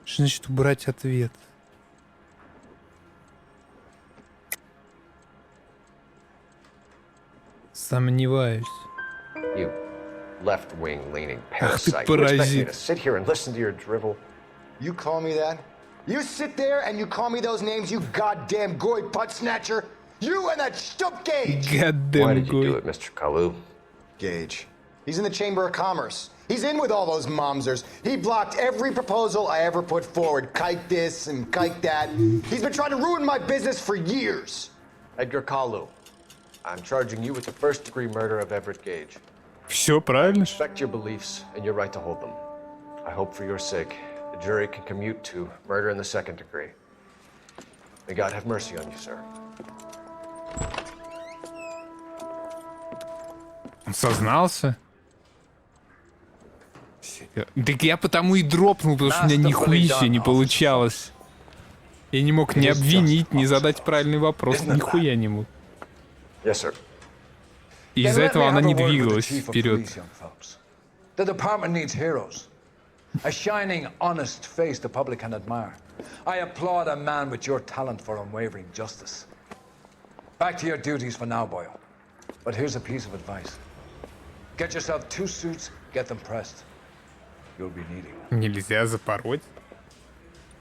A: Что значит убрать ответ? Сомневаюсь.
E: You left-wing leaning
A: Ах ты
E: parasite. You expect me
A: паразит.
E: to sit here and listen to your drivel?
G: You call me that? You sit there and you call me those names, you goddamn goy butt snatcher? You and that stup Gage!
A: Goddamn
E: Why did you do
A: goy.
E: it, Mr. Kalu?
G: Gage. He's in the Chamber of Commerce. He's in with all those momsers. He blocked every proposal I ever put forward. Kike this and kike that. He's been trying to ruin my business for years.
E: Edgar Kalu, I'm charging you with the first-degree murder of Everett Gage.
A: Все правильно.
E: Respect your beliefs and your right to hold them. I hope for your sake the jury can commute to murder in the second degree. May God have mercy on you, sir.
A: Он сознался? Так я потому и дропнул, потому что у меня нихуища не получалось. Я не мог ни обвинить, ни задать правильный вопрос. Нихуя не мог.
E: Yes, sir.
A: И из-за этого она не двигалась вперед.
W: The department needs heroes. A shining, honest face the public can admire. I applaud a man with your talent for unwavering justice. Back to your duties for now, Boyle. But here's a piece of advice. Get yourself 2 suits, get them pressed. You'll be needing them.
A: Нельзя запороть?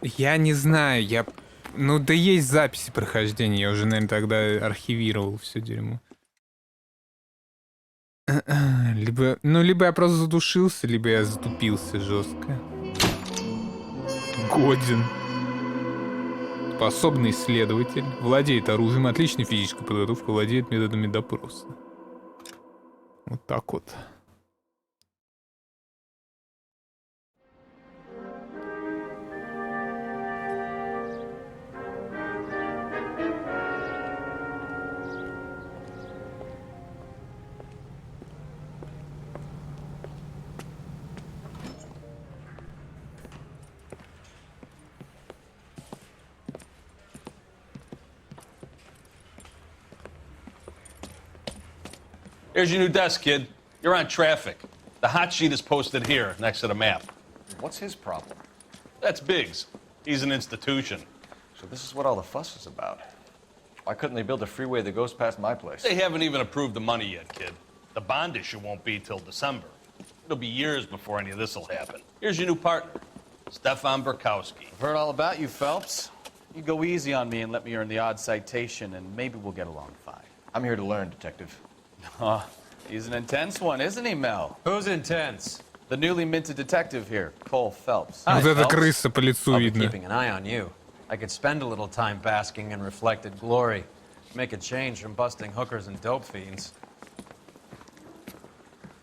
A: Я не знаю, Ну да есть записи прохождения, я уже, наверное, тогда архивировал все дерьмо. Либо я просто задушился, либо я затупился жестко. Годен. Способный исследователь. Владеет оружием, отличной физической подготовкой, владеет методами допроса. Вот так вот.
C: Here's your new desk, kid. You're on traffic. The hot sheet is posted here, next to the map.
E: What's his problem?
C: That's Biggs. He's an institution.
E: So this is what all the fuss is about. Why couldn't they build a freeway that goes past my place?
C: They haven't even approved the money yet, kid. The bond issue won't be till December. It'll be years before any of this will happen. Here's your new partner, Stefan Burkowski.
P: I've heard all about you, Phelps. You go easy on me and let me earn the odd citation, and maybe we'll get along fine.
E: I'm here to learn, Detective.
P: He's an intense one, isn't he, Mel?
M: Who's intense?
P: The newly minted detective here, Cole Phelps.
A: Вот эта крыса по лицу
M: I'll be
A: видно.
M: keeping an eye on you. I could spend a little time basking in reflected glory. Make a change from busting hookers and dope fiends.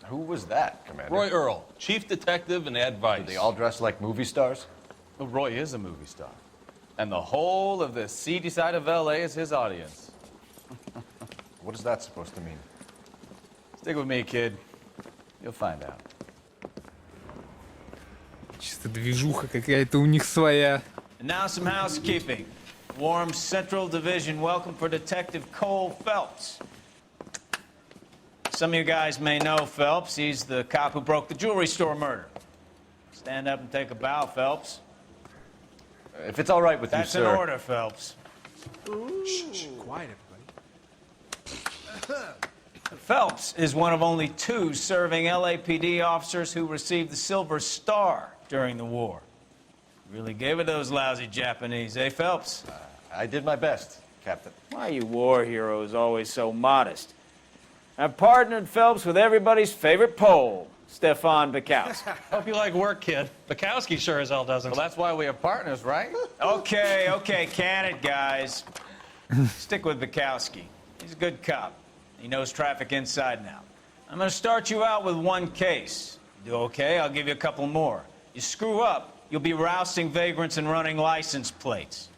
E: Who was that, Commander?
C: Roy Earl, chief detective and advice.
E: Do they all dress like movie stars?
P: Well, Roy is a movie star. And the whole of the seedy side of L.A. is his audience.
E: What is that supposed to mean?
P: Stick with me, kid. You'll find out.
A: Чисто движуха какая-то у них своя.
D: And now some housekeeping. Warm Central Division welcome for Detective Cole Phelps. Some of you guys may know Phelps. He's the cop who broke the jewelry store murder. Stand up and take a bow, Phelps.
E: If it's all right with
D: That's
E: you, sir.
D: an order, Phelps.
H: Shh, quiet, everybody.
D: Phelps is one of only 2 serving LAPD officers who received the Silver Star during the war. Really gave it those lousy Japanese, eh, Phelps?
E: I did my best, Captain.
D: Why are you war heroes always so modest? I've partnered Phelps with everybody's favorite Pole, Stefan Bukowski.
C: Hope you like work, kid. Bukowski sure as hell doesn't.
P: Well, that's why we are partners, right?
D: Okay, can it, guys. Stick with Bukowski. He's a good cop. He knows traffic inside and out. I'm going to start you out with 1 case. You do okay, I'll give you a couple more. You screw up, you'll be rousting vagrants and running license plates.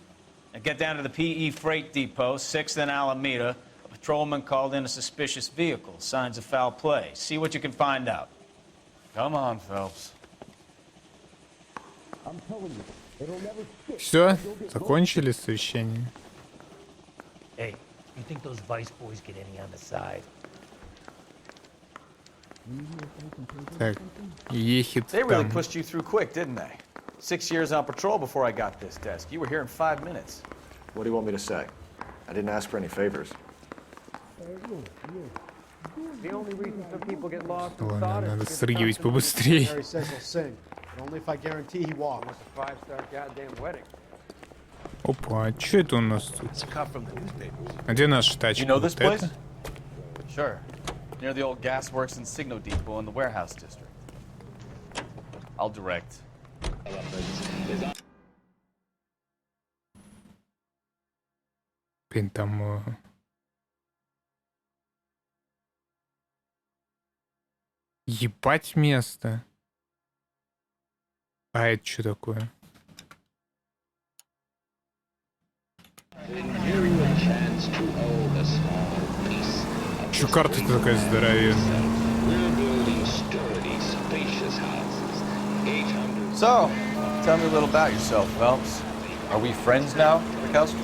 D: Now get down to the PE Freight Depot, 6th and Alameda. A patrolman called in a suspicious vehicle. Signs of foul play. See what you can find out.
P: Come on, Phelps.
A: Все, закончили совещание.
F: Hey, you think those Vice boys get any on the side?
A: Так, ехит
P: They really
A: там.
P: pushed you through quick, didn't they? 6 years on patrol before I got this desk. You were here in 5 minutes.
E: What do you want me to say? I didn't ask for any favors.
M: The only reason some people get lost
A: Ладно, надо срыгивать побыстрее.
H: Harry says he'll sing, but only if I guarantee he walks.
M: It's a 5-star goddamn wedding.
A: Опа, а что это у нас тут?
H: It's a cop from the newspapers.
A: А где наша тачка?
P: You know this
A: Вот
P: place?
A: это?
P: Sure. Near the old gasworks and Signo Depot in the warehouse district. I'll direct.
A: Блин, там... Ебать место. А это что такое? Чё карта-то такая здоровенная?
P: So, tell me a little about yourself, Phelps. Are we friends now, Bukowski?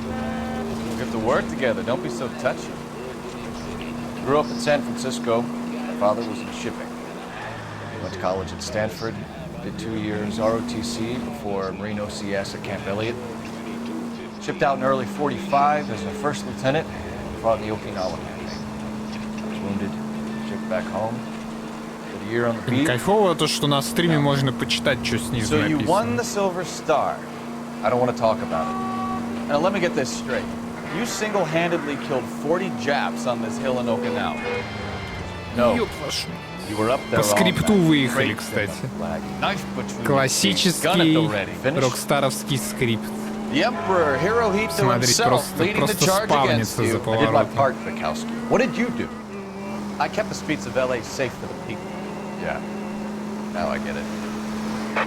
P: We have to work together. Don't be so touchy. Grew up in San Francisco. My father was in shipping. Went to college at Stanford. Did 2 years ROTC before Marine OCS at Camp Elliott. Shipped out in early 45 as a first lieutenant. Fought in the Okinawa campaign. I was wounded. Shipped back home. Did a year on the beat.
A: Кайфово то, что на стриме можно почитать, что снизу
P: So you won
A: написано.
P: the Silver Star. I don't want to talk about it. Now let me get this straight. You single-handedly killed 40 Japs on this hill in Okinawa. No. You were up there
A: По скрипту
P: all night.
A: выехали, кстати.
P: Knife between
A: Классический рокстаровский скрипт.
P: The Emperor Hirohito
A: Смотри,
P: himself leading the
A: просто
P: charge against
A: спавнится за
P: you. I did my
A: поворотом.
P: part, Bukowski. What did you do? I kept the streets of LA safe for the people. Yeah. Now I get it.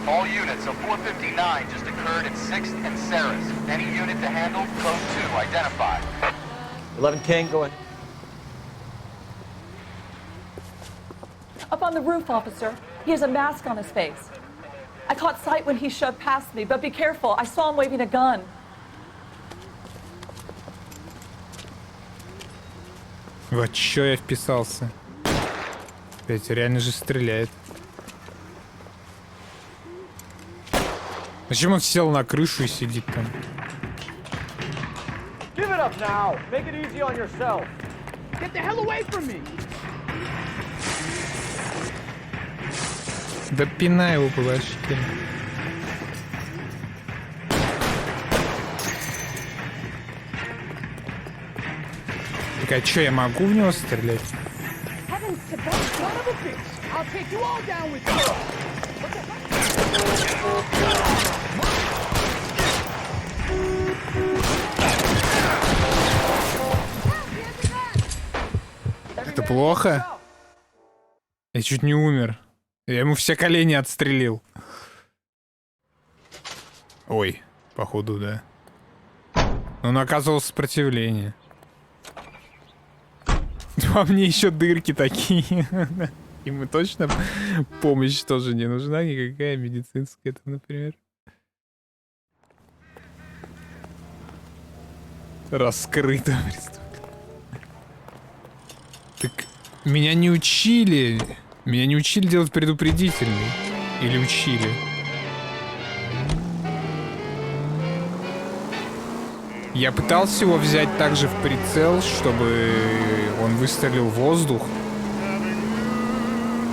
K: All units, so 459 just occurred at 6th and Sarah's. Any unit to handle, code 2, identify.
P: 11 King, go ahead.
X: Up on the roof, officer. He has a mask on his face. I caught sight when he shoved past me, but be careful. I saw him waving a gun.
A: Вот чё я вписался. Блять, реально же стреляет. Зачем он сел на крышу и сидит там?
B: Give it up now. Make it easy on yourself. Get the hell away from me.
A: Да пинай его по башке. Так, а чё, я могу в него стрелять?
B: Heavens to God, son of a bitch. I'll take you all down with you.
A: Это плохо? Я чуть не умер. Я ему все колени отстрелил. Ой, походу, да. Он оказывал сопротивление. Во мне еще дырки такие. Ему точно помощь тоже не нужна, никакая медицинская, там, например. Раскрыто. Так меня не учили. Меня не учили делать предупредительный. Или учили? Я пытался его взять также в прицел, чтобы он выстрелил в воздух.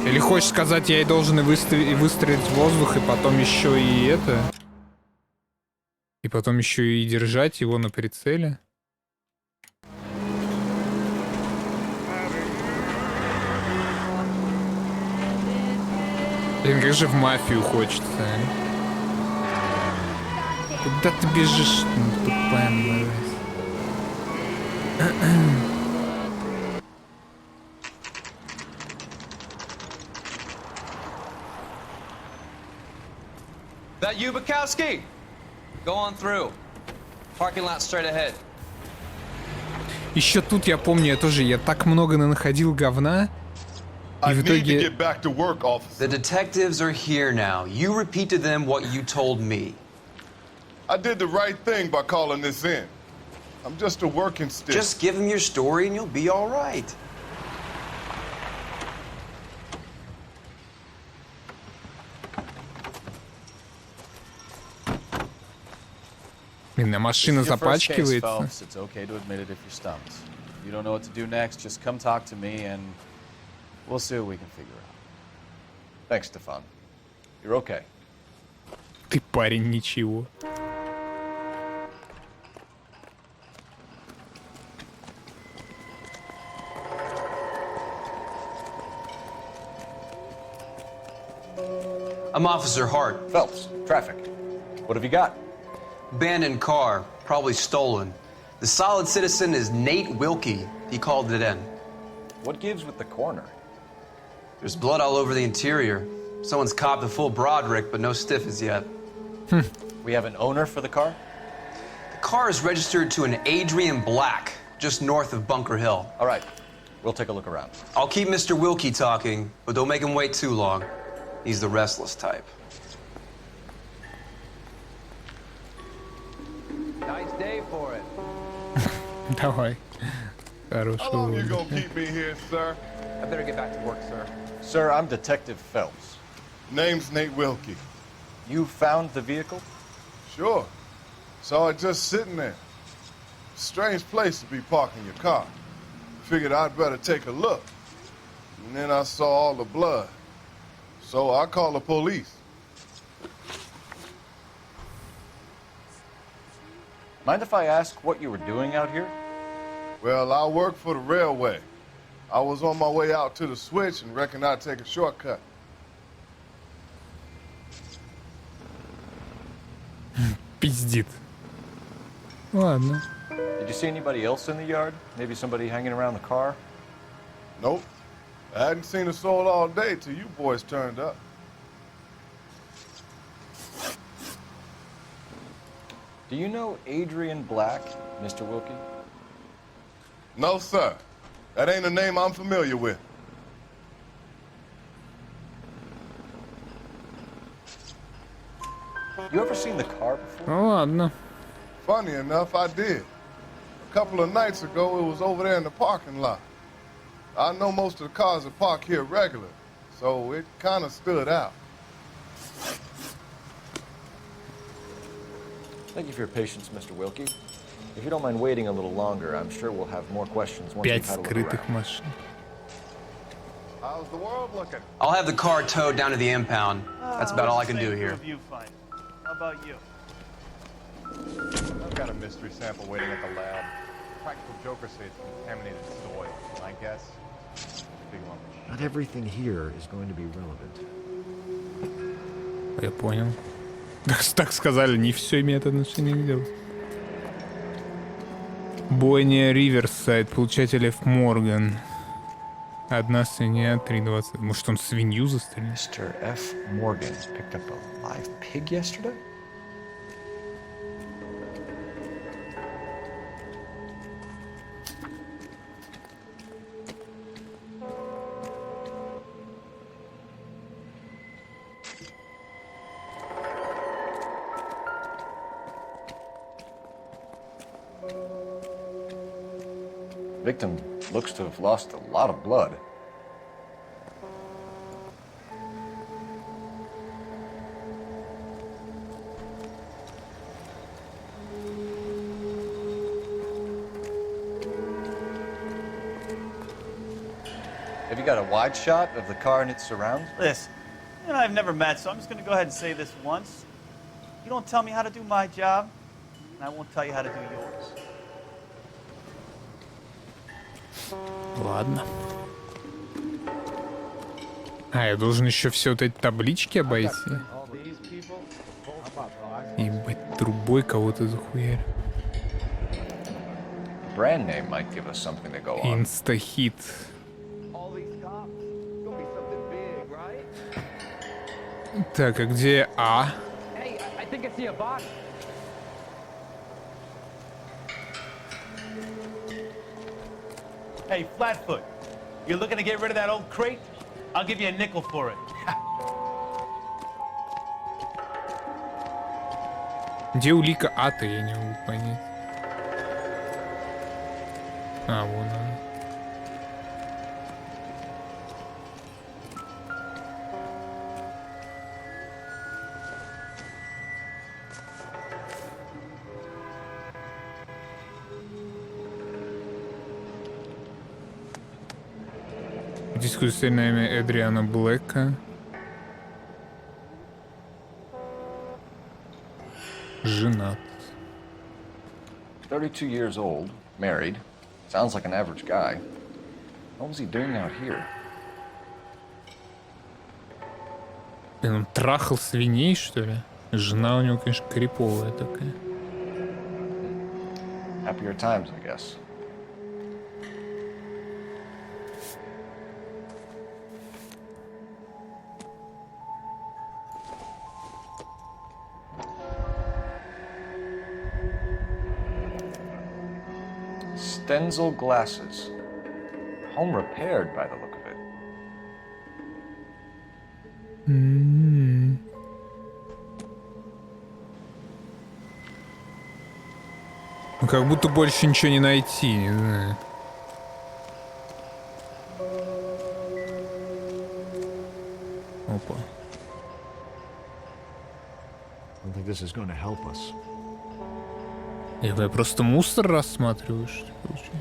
A: Или хочешь сказать, я и должен и выстрелить в воздух, и потом еще и это... И потом еще и держать его на прицеле? Блин, как же в мафию хочется, а? Куда ты бежишь, тупая мразь?
M: That you, Bukowski? Go on through. Parking lot straight ahead.
A: Еще тут я помню, я так много находил говна. И в итоге...
J: The detectives are here now. You repeat to them what you told me.
N: I did the right thing by calling this in. I'm just a working stick.
J: Just give them your story and you'll be all right.
A: Машина запачкивается.
I: It's okay to admit it if you're stumped. If you don't know what to do next, just come talk to me and we'll see what we can figure out.
E: Thanks, Stefan. You're okay.
A: Ты парень ничего.
J: I'm Officer Hart.
E: Phelps, traffic. What have you got?
J: Abandoned car, probably stolen. The solid citizen is Nate Wilkie. He called it in.
E: What gives with the corner?
J: There's blood all over the interior. Someone's copped a full Broderick, but no stiff as yet.
E: We have an owner for the car?
J: The car is registered to an Adrian Black, just north of Bunker Hill.
E: All right, we'll take a look around.
J: I'll keep Mr. Wilkie talking, but don't make him wait too long. He's the restless type.
M: Nice day for it.
A: Давай.
N: How long you gonna keep me here, sir?
I: I better get back to work, sir.
E: Sir, I'm Detective Phelps.
N: Name's Nate Wilkie.
E: You found the vehicle?
N: Sure. Saw it just sitting there. Strange place to be parking your car. Figured I'd better take a look. And then I saw all the blood. So I called the police.
E: Mind if I ask what you were doing out here?
N: Well, I work for the railway. I was on my way out to the switch and reckoned I'd take a shortcut.
A: Пиздит. Ладно.
E: Did you see anybody else in the yard? Maybe somebody hanging around the car?
N: Nope. I hadn't seen a soul all day till you boys turned up.
E: Do you know Adrian Black, Mr. Wilkie?
N: No, sir. That ain't a name I'm familiar with.
E: You ever seen the car before?
A: Ну ладно.
N: Funny enough, I did. A couple of nights ago, it was over there in the parking lot. I know most of the cars that park here regular, so it kind of stood out.
E: Thank you for your patience, Mr. Wilkie. If you don't mind waiting a little longer, I'm sure we'll have more questions once we've
A: 5
E: had a look
A: скрытых
E: around.
A: машин.
N: How's the world looking?
J: I'll have the car towed down to the impound. That's about all I can do here.
D: You find. How about you?
H: I've got a mystery sample waiting at the lab. Practical jokers say it's contaminated soil. My guess, big one.
O: Not everything here is going to be relevant.
A: Я понял. Так сказали, не все имеет отношение к делу. Бойня Риверсайд, получатель F. Морган. Одна свинья, 3.20. Может, он свинью застрелил?
E: Mr. F. Morgan picked up a live pig yesterday? Victim looks to have lost a lot of blood.
I: Have you got a wide shot of the car and its surrounds?
D: Listen, you and I have never met, so I'm just going to go ahead and say this once. You don't tell me how to do my job, and I won't tell you how to do yours.
A: Ладно. А, я должен еще все вот эти таблички обойти. Ебать, трубой кого-то захуярь.
E: Brand name might give us something to go on.
A: Инстахит. Так, а где А?
B: Hey, I think I see a box.
D: Hey, Flatfoot, you're looking to get rid of that old crate? I'll give you a nickel for it.
A: Где улика А-то, я не могу понять. А, вон она. Дискуссионное имя Эдриана Блэка. Женат.
E: 32 years old, married. Sounds like an average guy. What was he doing out here?
A: Блин, он трахал свиней, что ли? Жена у него, конечно, криповая такая.
E: Happier times, I guess. Stenzel glasses. Home repaired by the look of it.
A: Ну, как будто больше ничего не найти, не знаю. Опа.
O: I don't think this is going to help us.
A: Я просто мусор рассматриваю, что ли, получается?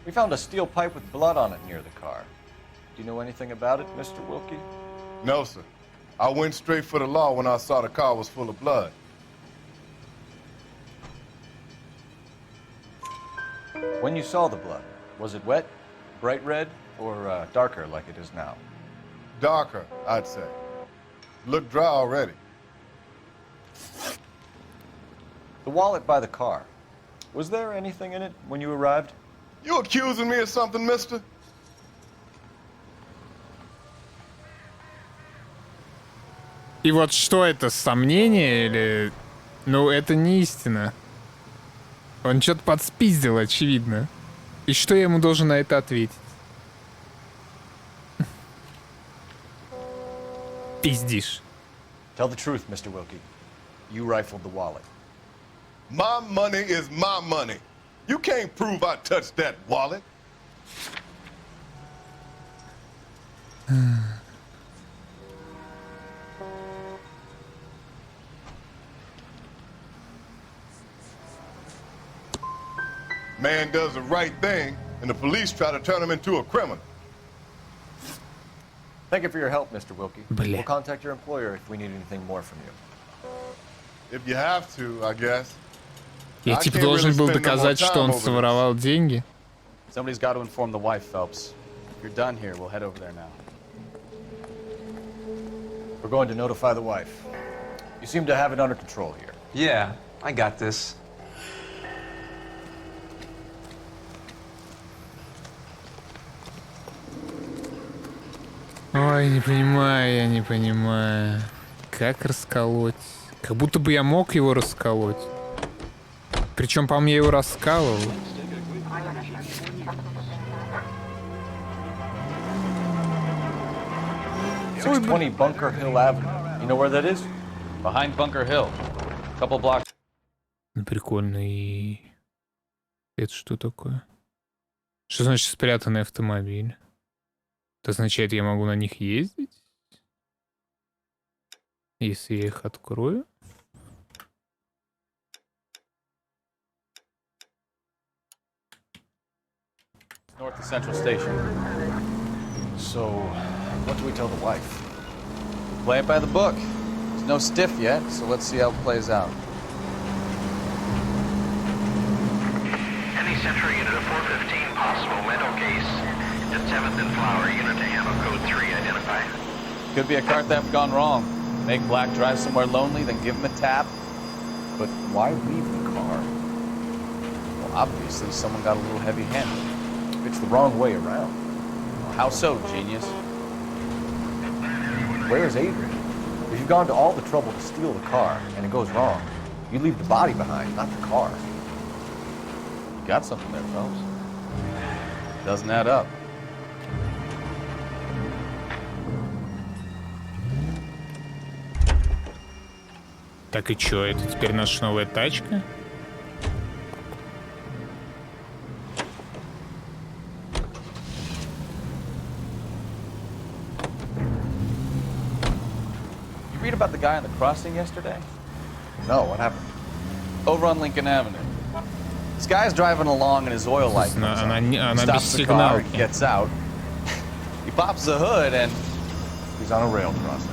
E: We found a steel pipe with blood on it near the car. Do you know anything about it, Mr. Wilkie?
N: No, sir. I went straight for the law when I saw the car was full of blood.
E: When you saw the blood, was it wet, bright red, or darker like it is now?
N: Darker, I'd say. Looked dry already.
E: The wallet by the car. Was there anything in it when you arrived?
N: You accusing me of something, mister?
A: И вот что это, сомнение или... Ну, это не истина. Он что-то подспиздил, очевидно. И что я ему должен на это ответить? Пиздишь.
E: Tell the truth, Mr. Wilkie. You rifled the wallet.
N: My money is my money. You can't prove I touched that wallet. Man does the right thing, and the police try to turn him into a criminal.
E: Thank you for your help, Mr. Wilkie.
A: Бля.
E: We'll contact your employer if we need anything more from you.
N: If you have to, I guess.
A: Я типа должен был доказать, что он своровал деньги.
M: Somebody's got to inform the wife, Phelps. If you're done here, we'll head over there now.
E: We're going to notify the wife. You seem to have it under control here.
J: Yeah, I got this.
A: Ой, не понимаю, я не понимаю. Как расколоть? Как будто бы я мог его расколоть. Причем, по мне, его раскалывал.
E: 620 Bunker Hill Avenue. You know where that is?
M: Behind Bunker Hill. Couple blocks.
A: Прикольно. И это что такое? Что значит спрятанный автомобиль? Это означает, я могу на них ездить? Если я их открою?
M: North of Central Station.
E: So, what do we tell the wife?
M: Play it by the book. There's no stiff yet, so let's see how it plays out.
K: Any Central unit of 415, possible mental case. At 7th and Flower, unit to handle code 3, identify.
M: Could be a car theft gone wrong. Make Black drive somewhere lonely, then give him a tap.
E: But why leave the car?
M: Well, obviously someone got a little heavy-handed.
E: It's the wrong way around.
M: How so, genius?
E: Where's Adrian? If you've gone to all the trouble to steal the car and it goes wrong, you leave the body behind, not the car.
M: You got something there, Phelps. Doesn't add up.
A: Так и чё, это теперь наша новая тачка?
M: You read about the guy on the crossing yesterday?
E: No, what happened?
M: Over on Lincoln Avenue. This guy's driving along and his oil light comes on. Stops the car, he gets out. He pops the hood and
E: he's on a rail crossing.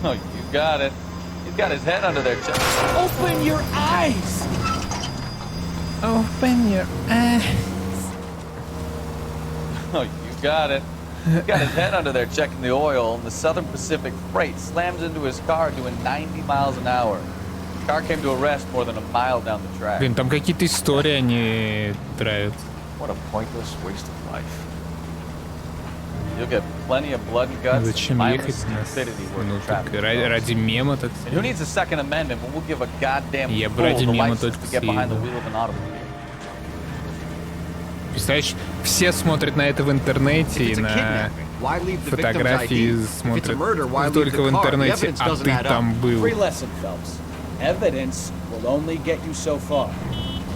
M: Oh, you got it. He's got his head under there.
B: Open your eyes!
A: Open your eyes.
M: Oh, you got it. He's got his head under there checking the oil, and the Southern Pacific Freight slams into his car doing 90 miles an hour. The car came to a rest more than a mile down the track.
A: Блин, там какие-то истории они травят.
E: What a pointless waste of life.
M: You'll get plenty of blood and guts.
A: Зачем ехать ради мема, так
M: And who needs a Second Amendment when we'll give a goddamn
A: Я бы
M: fool
A: ради
M: the
A: мема
M: license
A: только
M: to get behind the
A: съездил.
M: wheel of an automobile?
A: Представляешь, все смотрят на это в интернете и на фотографии смотрят только в интернете, а ты там был.
Q: Free lesson, Phelps. Evidence will only get you so far.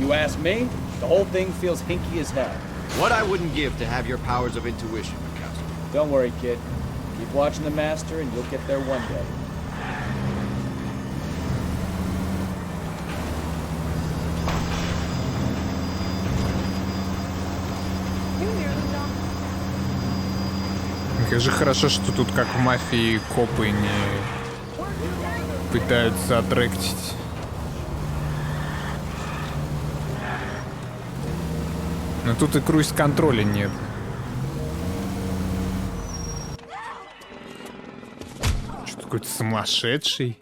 Q: You ask me, the whole thing feels hinky as hell.
R: What I wouldn't give to have your powers of intuition, Mikowski.
Q: Don't worry, kid. Keep watching the master and you'll get there one day.
A: Как же хорошо, что тут как в мафии копы не пытаются аттрактить. Но тут и круиз-контроля нет. Что какой-то сумасшедший?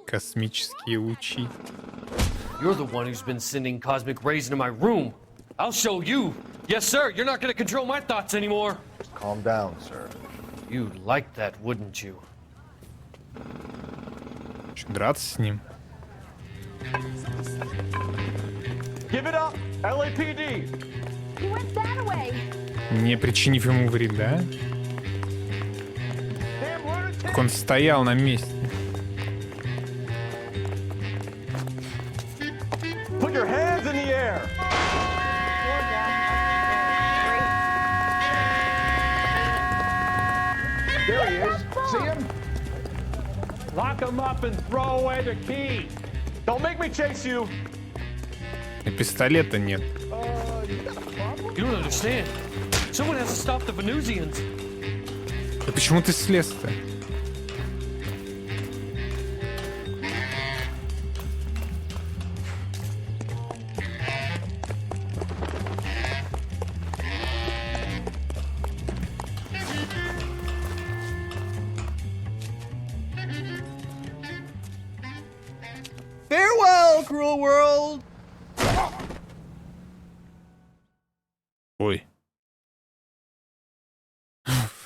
A: Космические лучи.
S: You're the one who's been sending cosmic rays into my room. I'll show you. Yes, sir. You're not going to control my thoughts anymore.
E: Calm down, sir.
S: You'd like that, wouldn't you?
A: Что, драться с ним?
D: Give it up, LAPD.
B: You went that away.
A: Не причинив ему вреда. Как он стоял на месте.
L: Put your hands in the air.
B: There he is. See him?
L: Lock him up and throw away the key. Don't make me chase you.
A: И пистолета нет.
S: You don't understand. Someone has to stop the Venusians.
A: Да почему ты слез-то?
F: Farewell, cruel world.
A: Ой.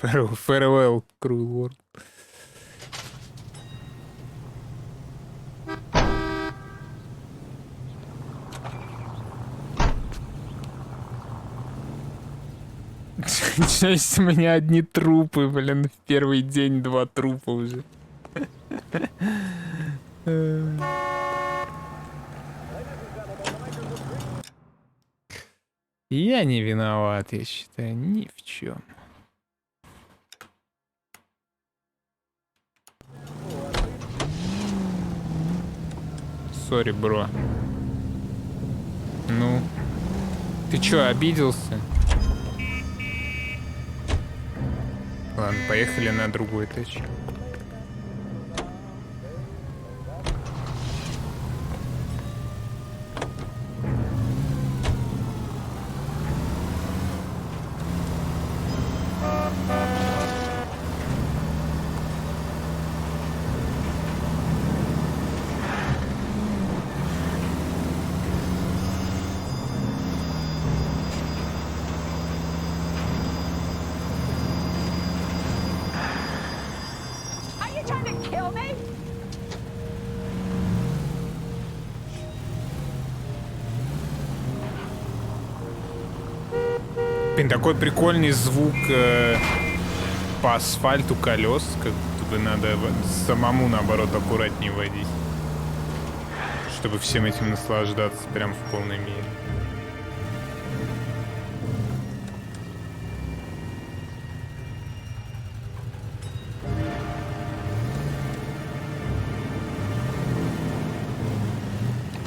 A: Farewell, cruel world. Часть у меня одни трупы, блин, в первый день 2 трупа уже. Я не виноват, я считаю, ни в чем. Сори, бро. Ну, ты чё, обиделся? Ладно, поехали на другой тачке. Блин, такой прикольный звук по асфальту колес, как будто бы надо самому, наоборот, аккуратнее водить, чтобы всем этим наслаждаться прям в полной мере.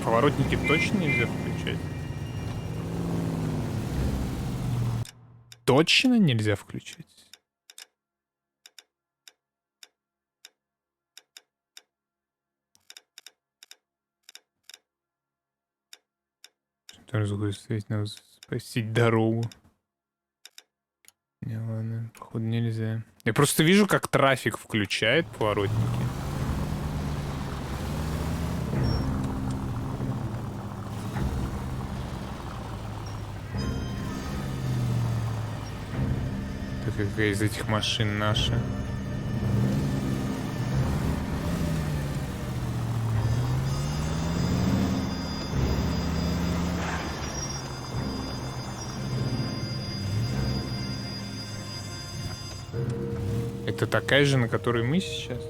A: Поворотники точно нельзя включать? Точно нельзя включать? Что разгрузить, надо спасить дорогу. Не, ладно, походу нельзя. Я просто вижу, как трафик включает поворотники. Какая из этих машин наша? Это такая же, на которой мы сейчас?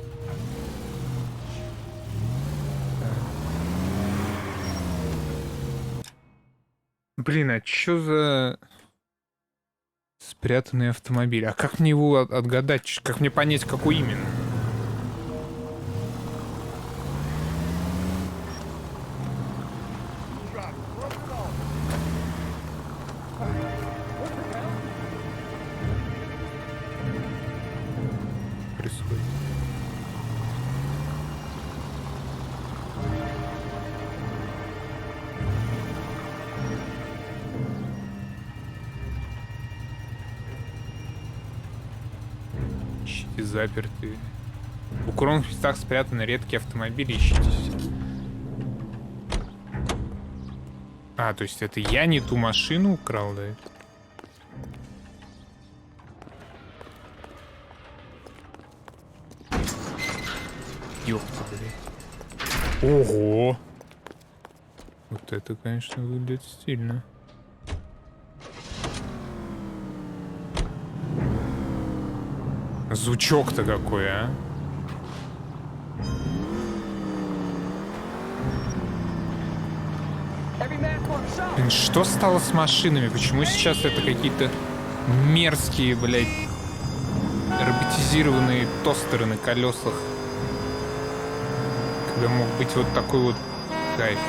A: Блин, а чё за... Спрятанный автомобиль. А как мне его отгадать? Как мне понять, какой именно? Происходит. Заперты. В укромных местах спрятаны редкие автомобили, ищите. А, то есть это я не ту машину украл, да? Ёпта, блин. Ого! Вот это, конечно, выглядит стильно. Звучок-то какой, а? Блин, что стало с машинами? Почему сейчас это какие-то мерзкие, блядь, роботизированные тостеры на колесах? Когда мог быть вот такой вот кайф.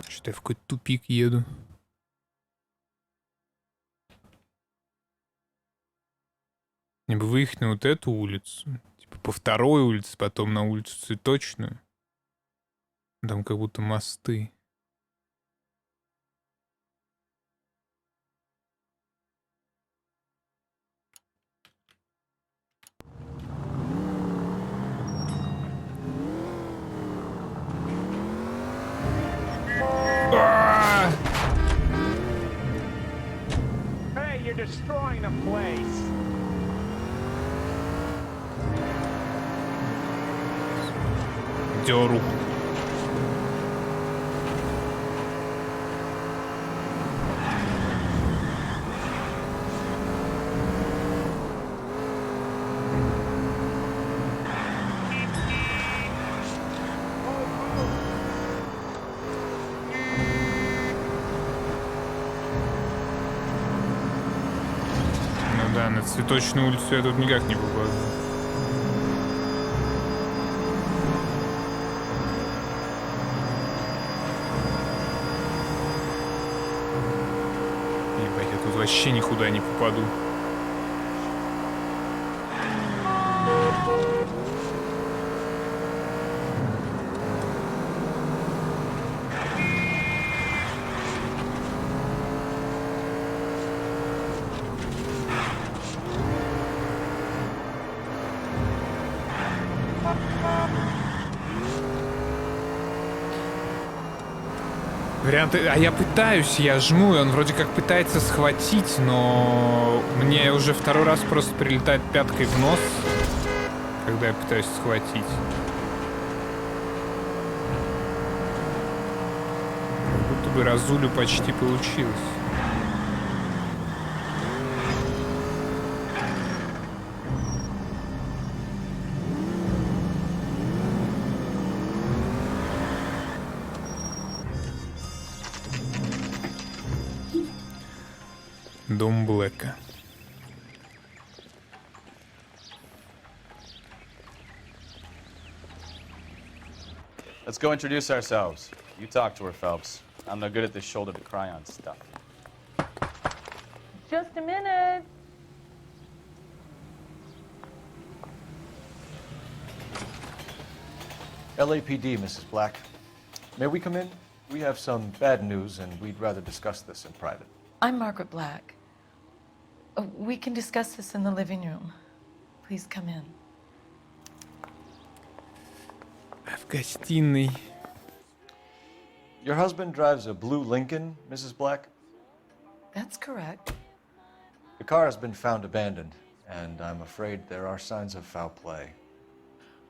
A: Что я в какой-то тупик еду. Мне бы выехать на вот эту улицу. Типа по второй улице, потом на улицу Цветочную. Там как будто мосты.
L: Hey, you're destroying the place.
A: Делал руку. Ну да, на Цветочную улицу я тут никак не попаду. Вообще никуда не попаду. Варианты... А я пытаюсь, я жму, и он вроде как пытается схватить, но мне уже второй раз просто прилетает пяткой в нос, когда я пытаюсь схватить. Как будто бы разулю почти получилось. Дом Блэка.
M: Let's go introduce ourselves. You talk to her, Phelps. I'm no good at this shoulder to cry on stuff.
X: Just a minute.
E: LAPD, Mrs. Black. May we come in? We have some bad news, and we'd rather discuss this in private.
X: I'm Margaret Black. We can discuss this in the living room. Please come in.
A: В гостиной.
E: Your husband drives a blue Lincoln, Mrs. Black?
X: That's correct.
E: The car has been found abandoned, and I'm afraid there are signs of foul play.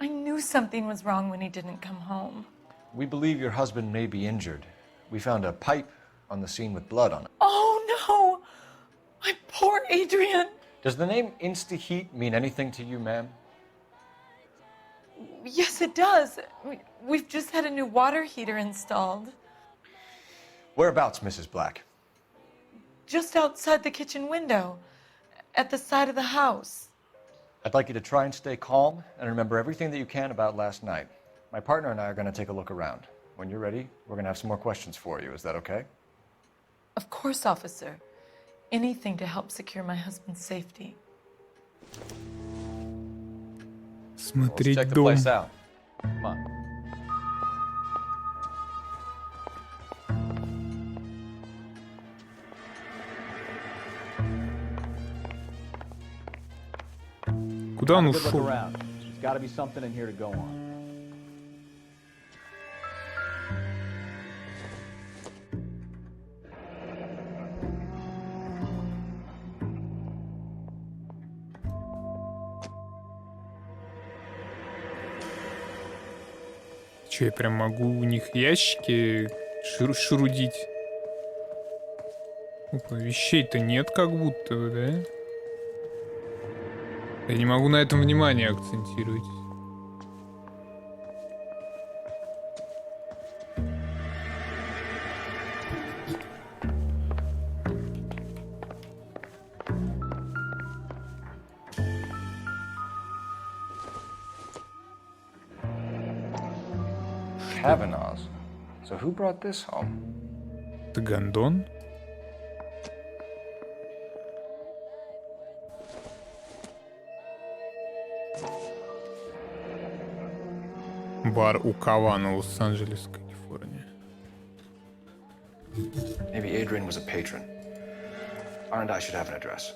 X: I knew something was wrong when he didn't come home.
E: We believe your husband may be injured. We found a pipe on the scene with blood on it.
X: Oh no! My poor Adrian!
E: Does the name Insta-Heat mean anything to you, ma'am?
X: Yes, it does. We've just had a new water heater installed.
E: Whereabouts, Mrs. Black?
X: Just outside the kitchen window, at the side of the house.
E: I'd like you to try and stay calm and remember everything that you can about last night. My partner and I are going to take a look around. When you're ready, we're going to have some more questions for you. Is that okay?
X: Of course, officer. Anything to help secure my husband's safety.
A: Смотреть
M: Let's check the
A: дом.
M: place out. Come on.
A: Куда он
Q: Have a good look
A: ушел?
Q: around. There's got to be something in here to go on.
A: Че, я прям могу у них ящики шурудить? Опа, вещей-то нет как будто бы, да? Я не могу на этом внимание акцентировать.
E: Kavanaugh's. So who brought this home?
A: Это гондон? Бар у Кавана, Лос-Анджелес, Калифорния.
E: Maybe Adrian was a patron. R&I should have an address.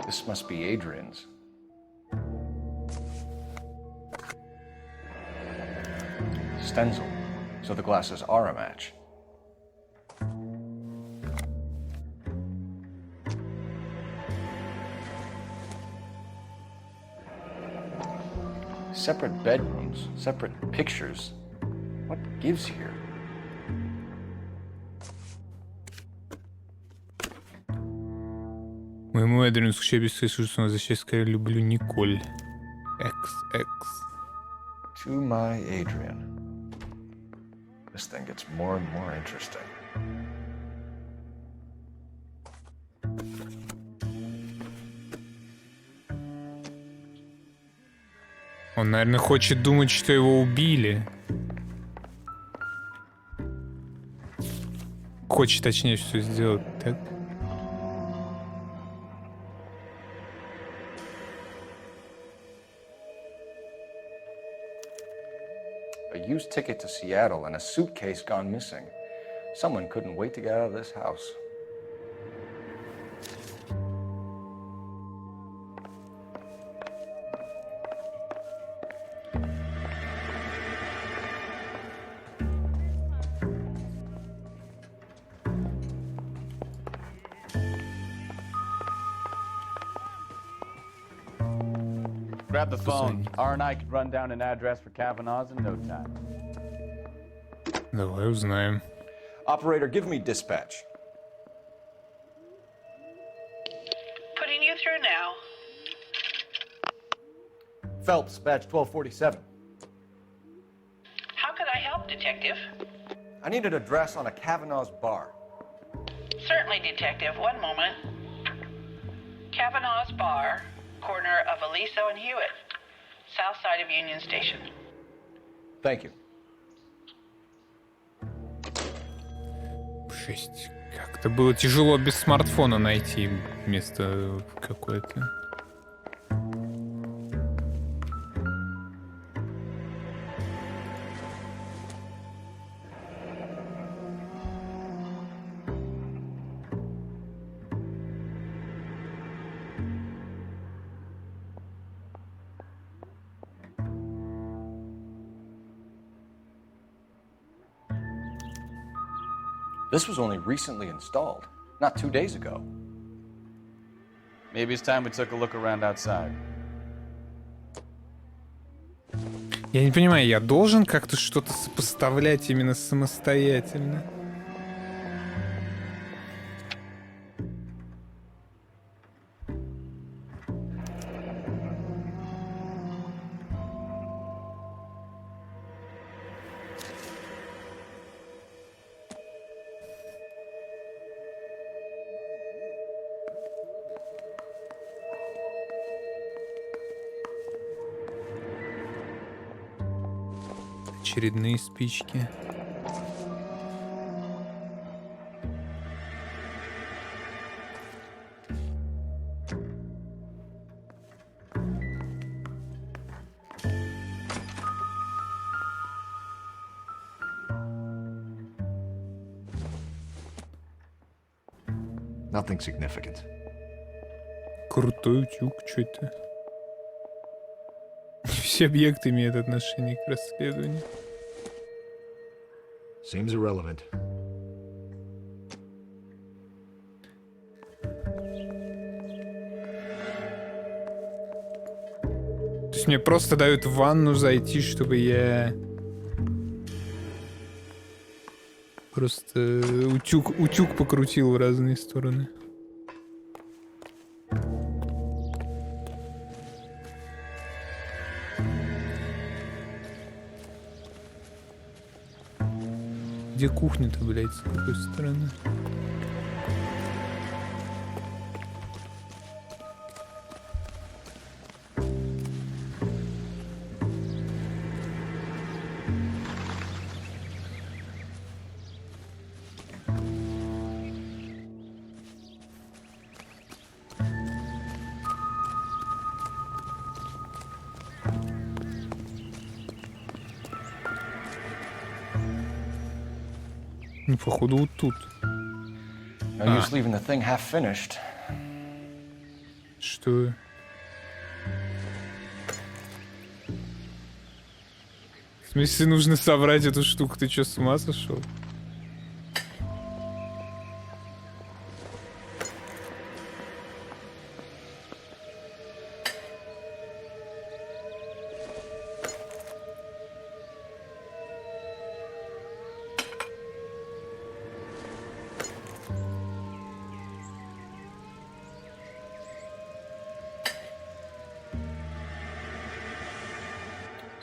E: This must be Adrian's. Stencil. So the glasses are a match. Separate bedrooms, separate pictures. What gives here?
A: Моему Эдриану скучаю без своей собственной защиты, скорее люблю Николь. XX.
E: To my Adrian. This thing gets more and more interesting.
A: Он, наверное, хочет думать, что его убили. Хочет, точнее, все сделать так.
E: A used ticket to Seattle and a suitcase gone missing. Someone couldn't wait to get out of this house.
Q: Grab the phone. R&I could run down an address for Kavanaugh's in no time.
A: Давай узнаем.
E: Operator, give me dispatch.
G: Putting you through now.
E: Phelps, badge 1247.
G: How could I help, Detective?
E: I need an address on a Kavanaugh's bar.
G: Certainly, Detective. One moment. Kavanaugh's Bar, corner of Aliso and Hewitt, south side of Union Station.
E: Thank you.
A: Жесть. Как-то было тяжело без смартфона найти место какое-то.
E: This was only recently installed, not 2 days ago.
Q: Maybe it's time we took a look around outside.
A: Я не понимаю, я должен как-то что-то сопоставлять именно самостоятельно? Очередные спички.
O: Nothing significant.
A: Крутой утюг, что это? Все объекты имеют отношение к расследованию.
O: Seems irrelevant.
A: есть мне просто дают в ванну зайти, чтобы я... Просто утюг покрутил в разные стороны. Где кухня-то, блядь, с какой стороны? Ну, походу, вот тут.
E: No use leaving the thing half finished.
A: Что? В смысле, нужно собрать эту штуку? Ты что, с ума сошел?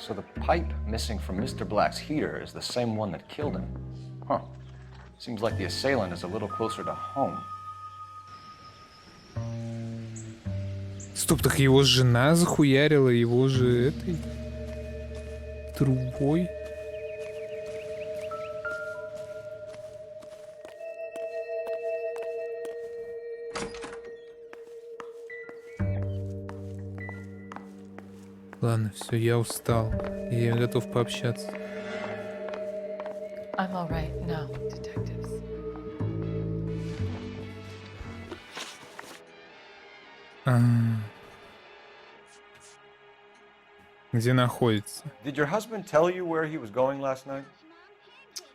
E: So the pipe missing from Mr. Black's heater is the same one that killed him. Huh. Seems like the assailant is a little closer to home.
A: Стоп, так его жена захуярила его же этой трубой. Ладно, все, я устал. Я готов пообщаться.
X: I'm all right now, detectives.
A: Где находится?
E: Did your husband tell you where he was going last night?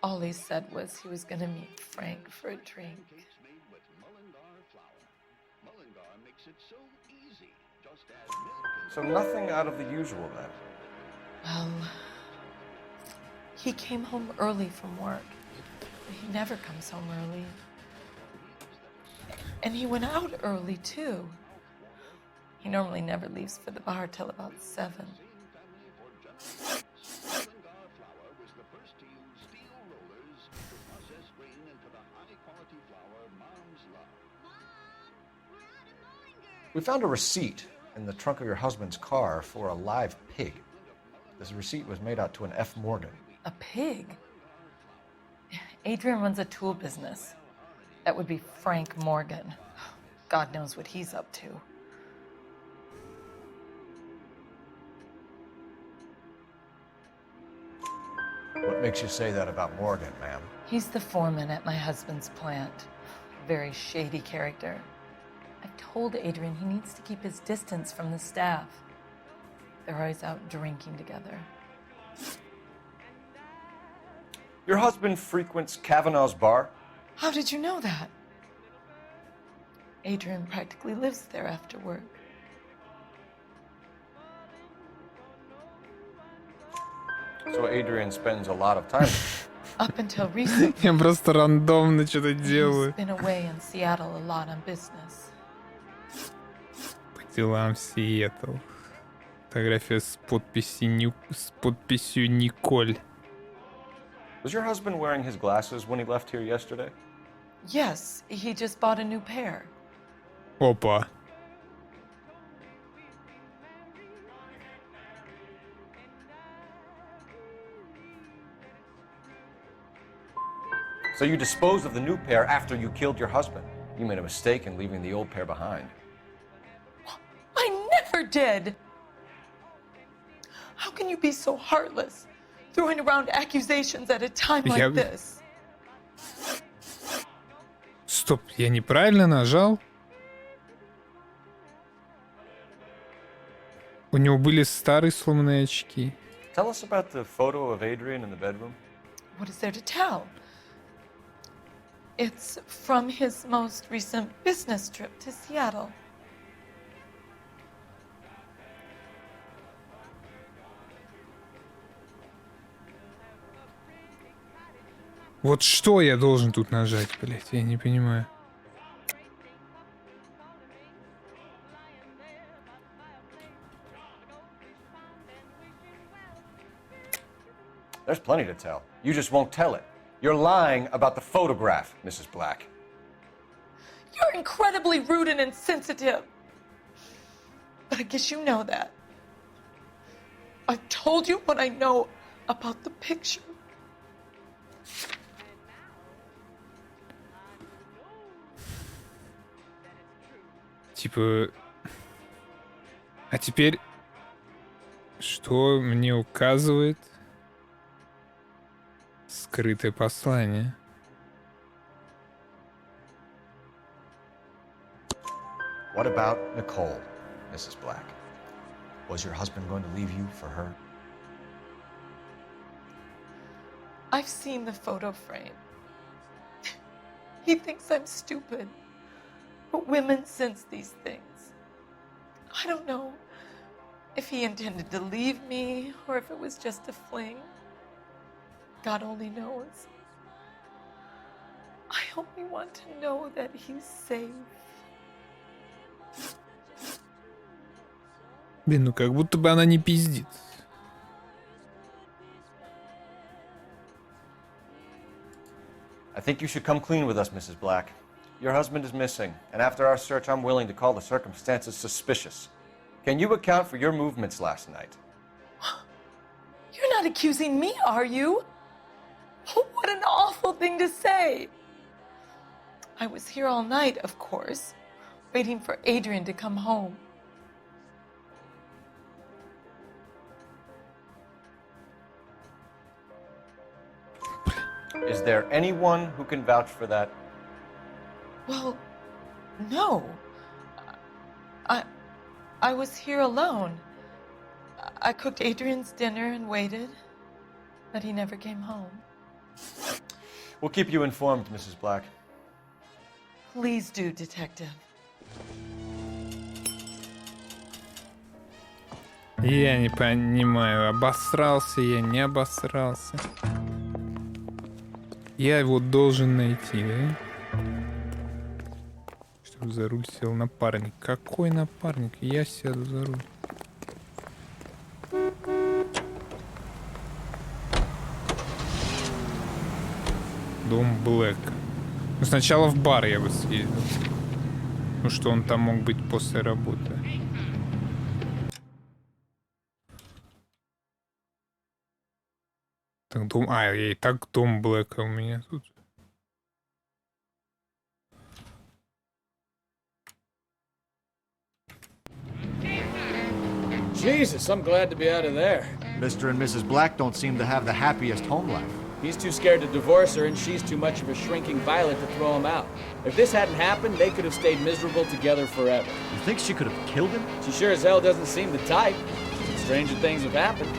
X: All he said was he was gonna meet Frank for a drink.
E: So nothing out of the usual then?
X: Well, he came home early from work. He never comes home early. And he went out early, too. He normally never leaves for the bar till about 7.
E: We found a receipt in the trunk of your husband's car for a live pig. This receipt was made out to an F. Morgan.
X: A pig? Adrian runs a tool business. That would be Frank Morgan. God knows what he's up to.
E: What makes you say that about Morgan, ma'am?
X: He's the foreman at my husband's plant. Very shady character. I've told Adrian he needs to keep his distance from the staff. They're always out drinking together.
E: Your husband frequents Kavanaugh's bar?
X: How did you know that? Adrian practically lives there after work.
E: So Adrian spends a lot of time.
X: Up until recently,
A: Я просто рандомно что-то делаю.
X: he's been away in Seattle a lot on business.
A: По делам Сиэтл. Фотография с подписью Николь.
E: Was your husband wearing his glasses when he left here yesterday?
X: Yes, he just bought a new pair.
A: Опа.
E: So you disposed of the new pair after you killed your husband. You made a mistake in leaving the old pair behind.
X: I never did! How can you be so heartless, throwing around accusations at a time like this?
A: Стоп, я неправильно нажал? У него были старые сломанные очки.
E: Tell us about the photo of Adrian in the bedroom.
X: What is there to tell? It's from his most recent business trip to Seattle.
A: Вот что я должен тут нажать, блять, я не понимаю.
E: There's plenty to tell. You just won't tell it. You're lying about the photograph, Mrs. Black.
X: You're incredibly rude and insensitive. But I guess you know that. I've told you what I know about the picture.
A: Типа... А теперь... Что мне указывает скрытое послание?
E: What about Nicole, Mrs. Black? Was your husband going to leave you for her?
X: I've seen the photo frame. He thinks I'm stupid. But women sense these things. I don't know if he intended to leave me or if it was just a fling. God only knows. I only want to know that he's safe.
A: Блин, ну как будто бы она не пиздит.
E: I think you should come clean with us, Mrs. Black. Your husband is missing, and after our search, I'm willing to call the circumstances suspicious. Can you account for your movements last night?
X: You're not accusing me, are you? What an awful thing to say. I was here all night, of course, waiting for Adrian to come home.
E: Is there anyone who can vouch for that?
X: Well, no. I was here alone. I cooked Adrian's dinner and waited, but he never came home.
E: We'll keep you informed, Mrs. Black.
X: Please do, Detective.
A: Я не понимаю, обосрался я, не обосрался. Я его должен найти, да? Чтобы за руль сел напарник. Какой напарник? Я сяду за руль. Дом Блэк. Ну, сначала в бар я бы съездил. Ну, что он там мог быть после работы. Так, дом... А, и так дом Блэка у меня тут.
Q: Jesus, I'm glad to be out of there.
O: Mr. and Mrs. Black don't seem to have the happiest home life.
Q: He's too scared to divorce her, and she's too much of a shrinking violet to throw him out. If this hadn't happened, they could have stayed miserable together forever.
O: You think she could have killed him?
Q: She sure as hell doesn't seem the type. Stranger things have happened.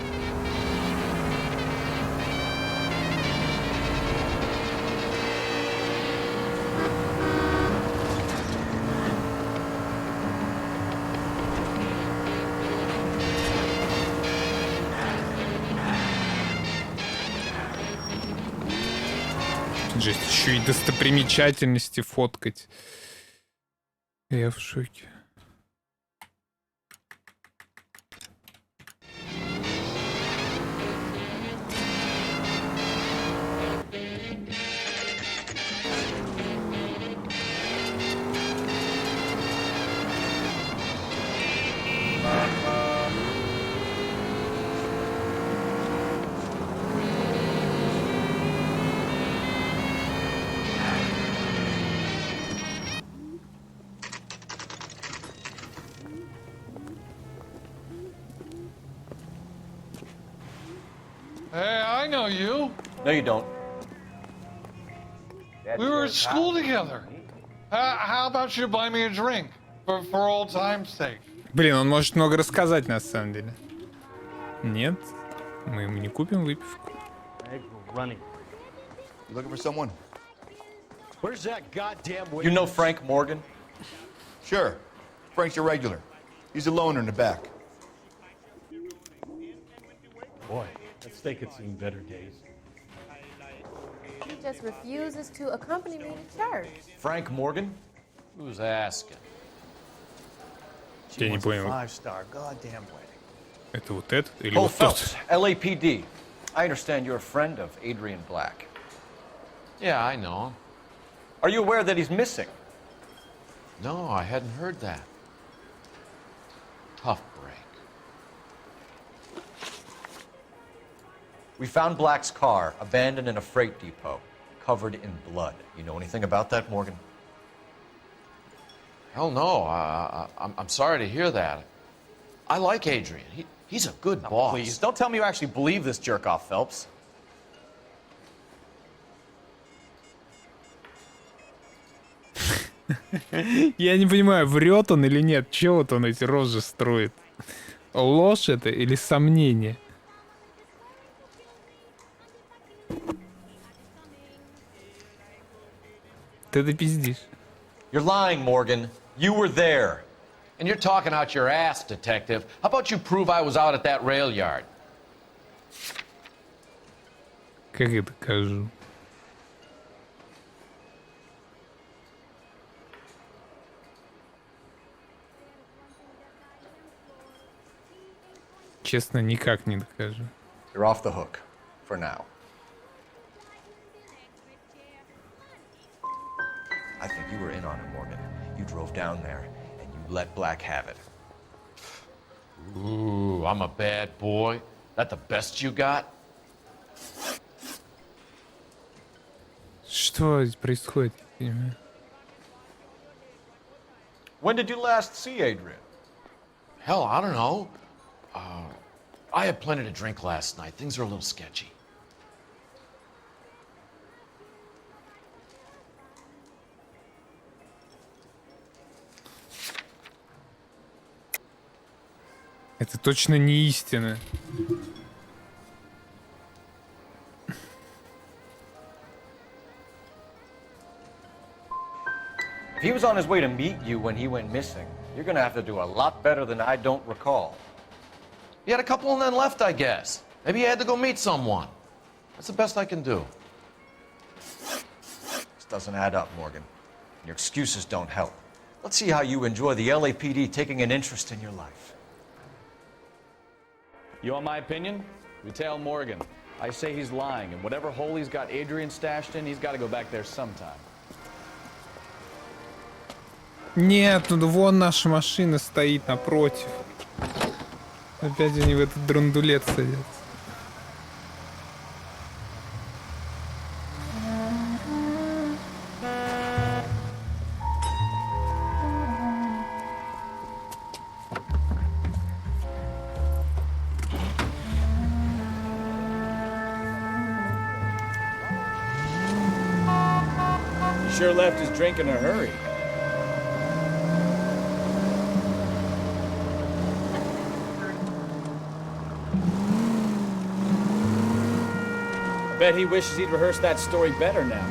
A: Жесть, еще и достопримечательности фоткать. Я в шоке.
L: Hey, I know you.
E: No, you don't.
L: We were at school together. How about you buy me a drink for old time's sake?
A: Блин, он может много рассказать на самом деле. Нет, мы ему не купим выпивку.
R: You looking for someone?
F: Where's that goddamn witness?
P: You know Frank Morgan?
R: Sure. Frank's your regular. He's a loner in the back.
F: Boy, that steak had seen better days.
T: just refuses to accompany me to church.
P: Frank Morgan?
M: Who's asking?
A: Я не понял.
D: 5-star goddamn wedding.
A: Это вот этот или
P: Cole
A: вот тот?
P: Phelps, LAPD. I understand you're a friend of Adrian Black.
M: Yeah, I know him.
P: Are you aware that he's missing?
M: No, I hadn't heard that. Tough break.
P: We found Black's car abandoned in a freight depot, covered in blood. You know anything about that, Morgan?
M: Hell no. I'm sorry to hear that. I like Adrian. He's a good boss.
P: Please, don't tell me you actually believe this jerk-off, Phelps.
A: Я не понимаю, врет он или нет. Чего вот он эти рожи строит? Ложь это или сомнение? Ты пиздишь.
P: You're lying, Morgan. You were there.
M: And you're talking out your ass, detective. How about you prove I was out at that rail yard?
A: Как я докажу? Честно, никак не докажу.
P: You're off the hook. For now. I think you were in on it, Morgan. You drove down there, and you let Black have it.
M: Ooh, I'm a bad boy. That the best you got?
A: Что происходит? Я не понимаю.
P: When did you last see Adrian?
M: Hell, I don't know. I had plenty to drink last night. Things are a little sketchy.
A: Это точно не истина.
P: If he was on his way to meet you when he went missing, you're gonna have to do a lot better than I don't recall.
M: He had a couple and then left, I guess. Maybe he had to go meet someone. That's the best I can do.
P: This doesn't add up, Morgan. Your excuses don't help. Let's see how you enjoy the LAPD taking an interest in your life.
Q: You want my opinion? We tell Morgan. I say he's lying, and whatever hole he's got Adrian stashed in, he's got to go back there sometime.
A: Нет, ну вон наша машина стоит напротив. Опять они в этот драндулет садятся.
Q: He sure left his drink in a hurry. Bet he wishes he'd rehearsed that story better now.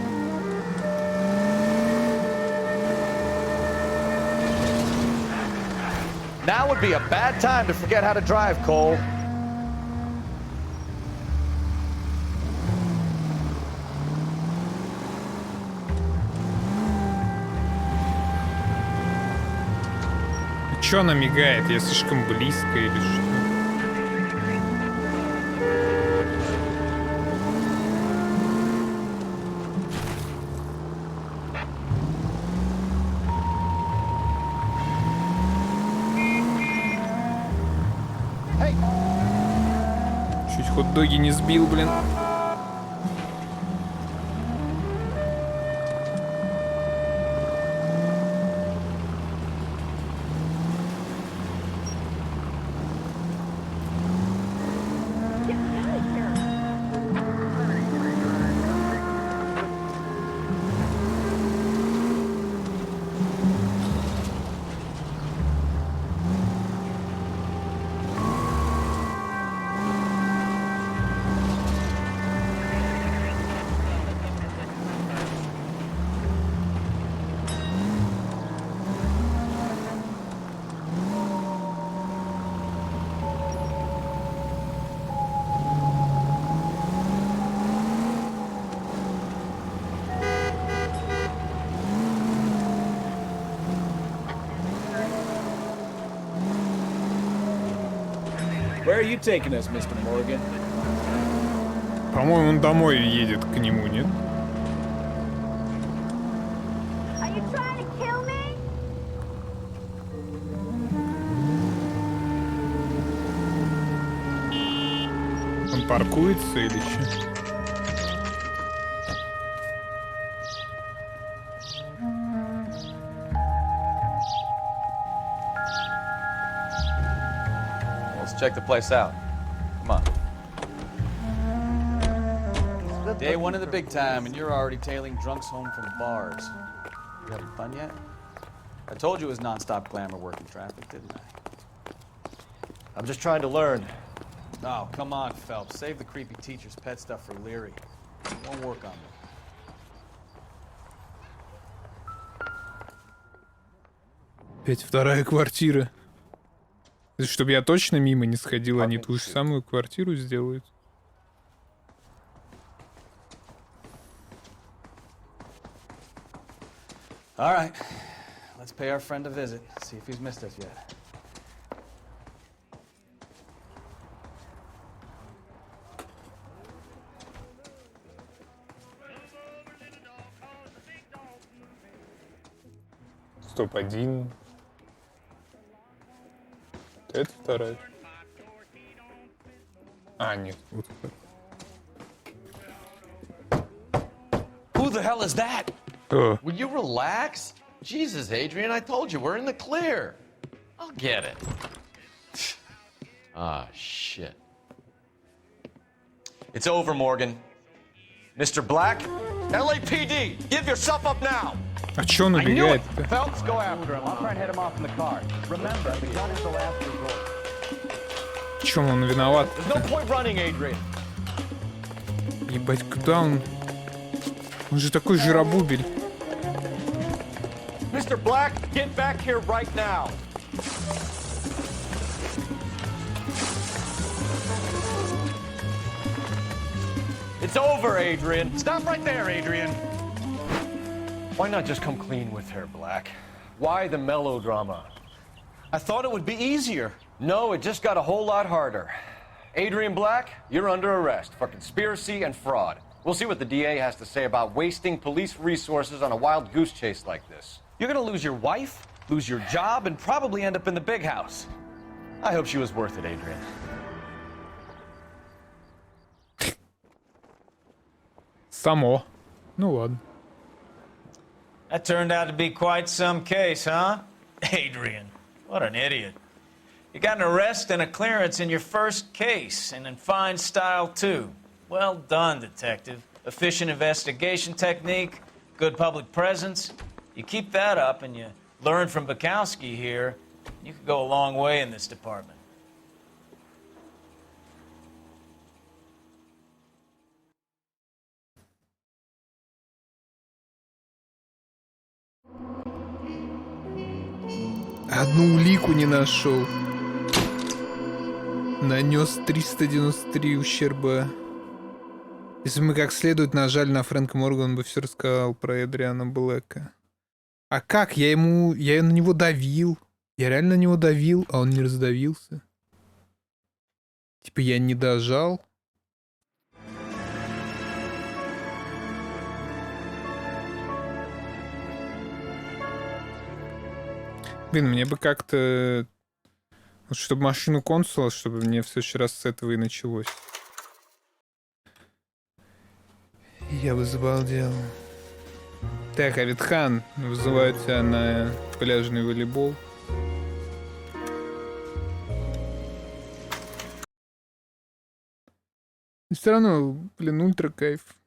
P: Now would be a bad time to forget how to drive, Cole.
A: Чё она мигает? Я слишком близко или что? Чуть хот-доги не сбил, блин.
Q: Where are you taking us, Mr. Morgan?
A: По-моему, он домой едет к нему, нет?
B: Are you trying to kill me?
A: Он паркуется или что?
M: Let's check the place out. Come on. Day one in the big time, and you're already tailing drunks home from bars. You having fun yet? I told you it was non-stop glamour working traffic, didn't I?
E: I'm just trying to learn.
M: Oh, come on, Phelps. Save the creepy teacher's pet stuff for Leary. It won't work on me.
A: Опять вторая квартира. Чтобы я точно мимо не сходил, они ту же самую квартиру сделают.
M: All right, let's pay our friend a visit. See if he's missed us yet.
A: Стоп, один. Это вторая. А, нет. Вот так.
K: Who the hell is that?
A: Oh.
K: Will you relax? Jesus, Adrian, I told you, we're in the clear. I'll get it. Ah, shit.
P: It's over, Morgan. Mr. Black? LAPD, give yourself up now!
A: А чё он убегает?
Q: Phelps, go after him. I'll try and head him off in the car. Remember, the gun is the last resort.
A: В чем он виноват?
Q: There's no point running, Adrian.
A: Ебать, куда он? Он же такой жиробубель.
P: Mr. Black, get back here right now!
K: It's over, Adrian. Stop right there, Adrian.
E: Why not just come clean with her, Black? Why the melodrama?
P: I thought it would be easier.
E: No, it just got a whole lot harder. Adrian Black, you're under arrest for conspiracy and fraud. We'll see what the DA has to say about wasting police resources on a wild goose chase like this.
P: You're gonna lose your wife, lose your job, and probably end up in the big house. I hope she was worth it, Adrian.
A: Само. Ну ладно.
C: That turned out to be quite some case, huh? Adrian, what an idiot. You got an arrest and a clearance in your first case, and in fine style, too. Well done, detective. Efficient investigation technique, good public presence. You keep that up and you learn from Bukowski here, you could go a long way in this department.
A: Одну улику не нашел. Нанес 393 ущерба. Если бы мы как следует нажали на Фрэнка Моргана, он бы все рассказал про Эдриана Блэка. А как? Я на него давил. Я реально на него давил, а он не раздавился. Типа я не дожал. Блин, мне бы как-то... Вот чтобы машину консула, чтобы мне в следующий раз с этого и началось. Я бы забалдел. Так, Авидхан, вызывают тебя на пляжный волейбол. И все равно, блин, ультра кайф.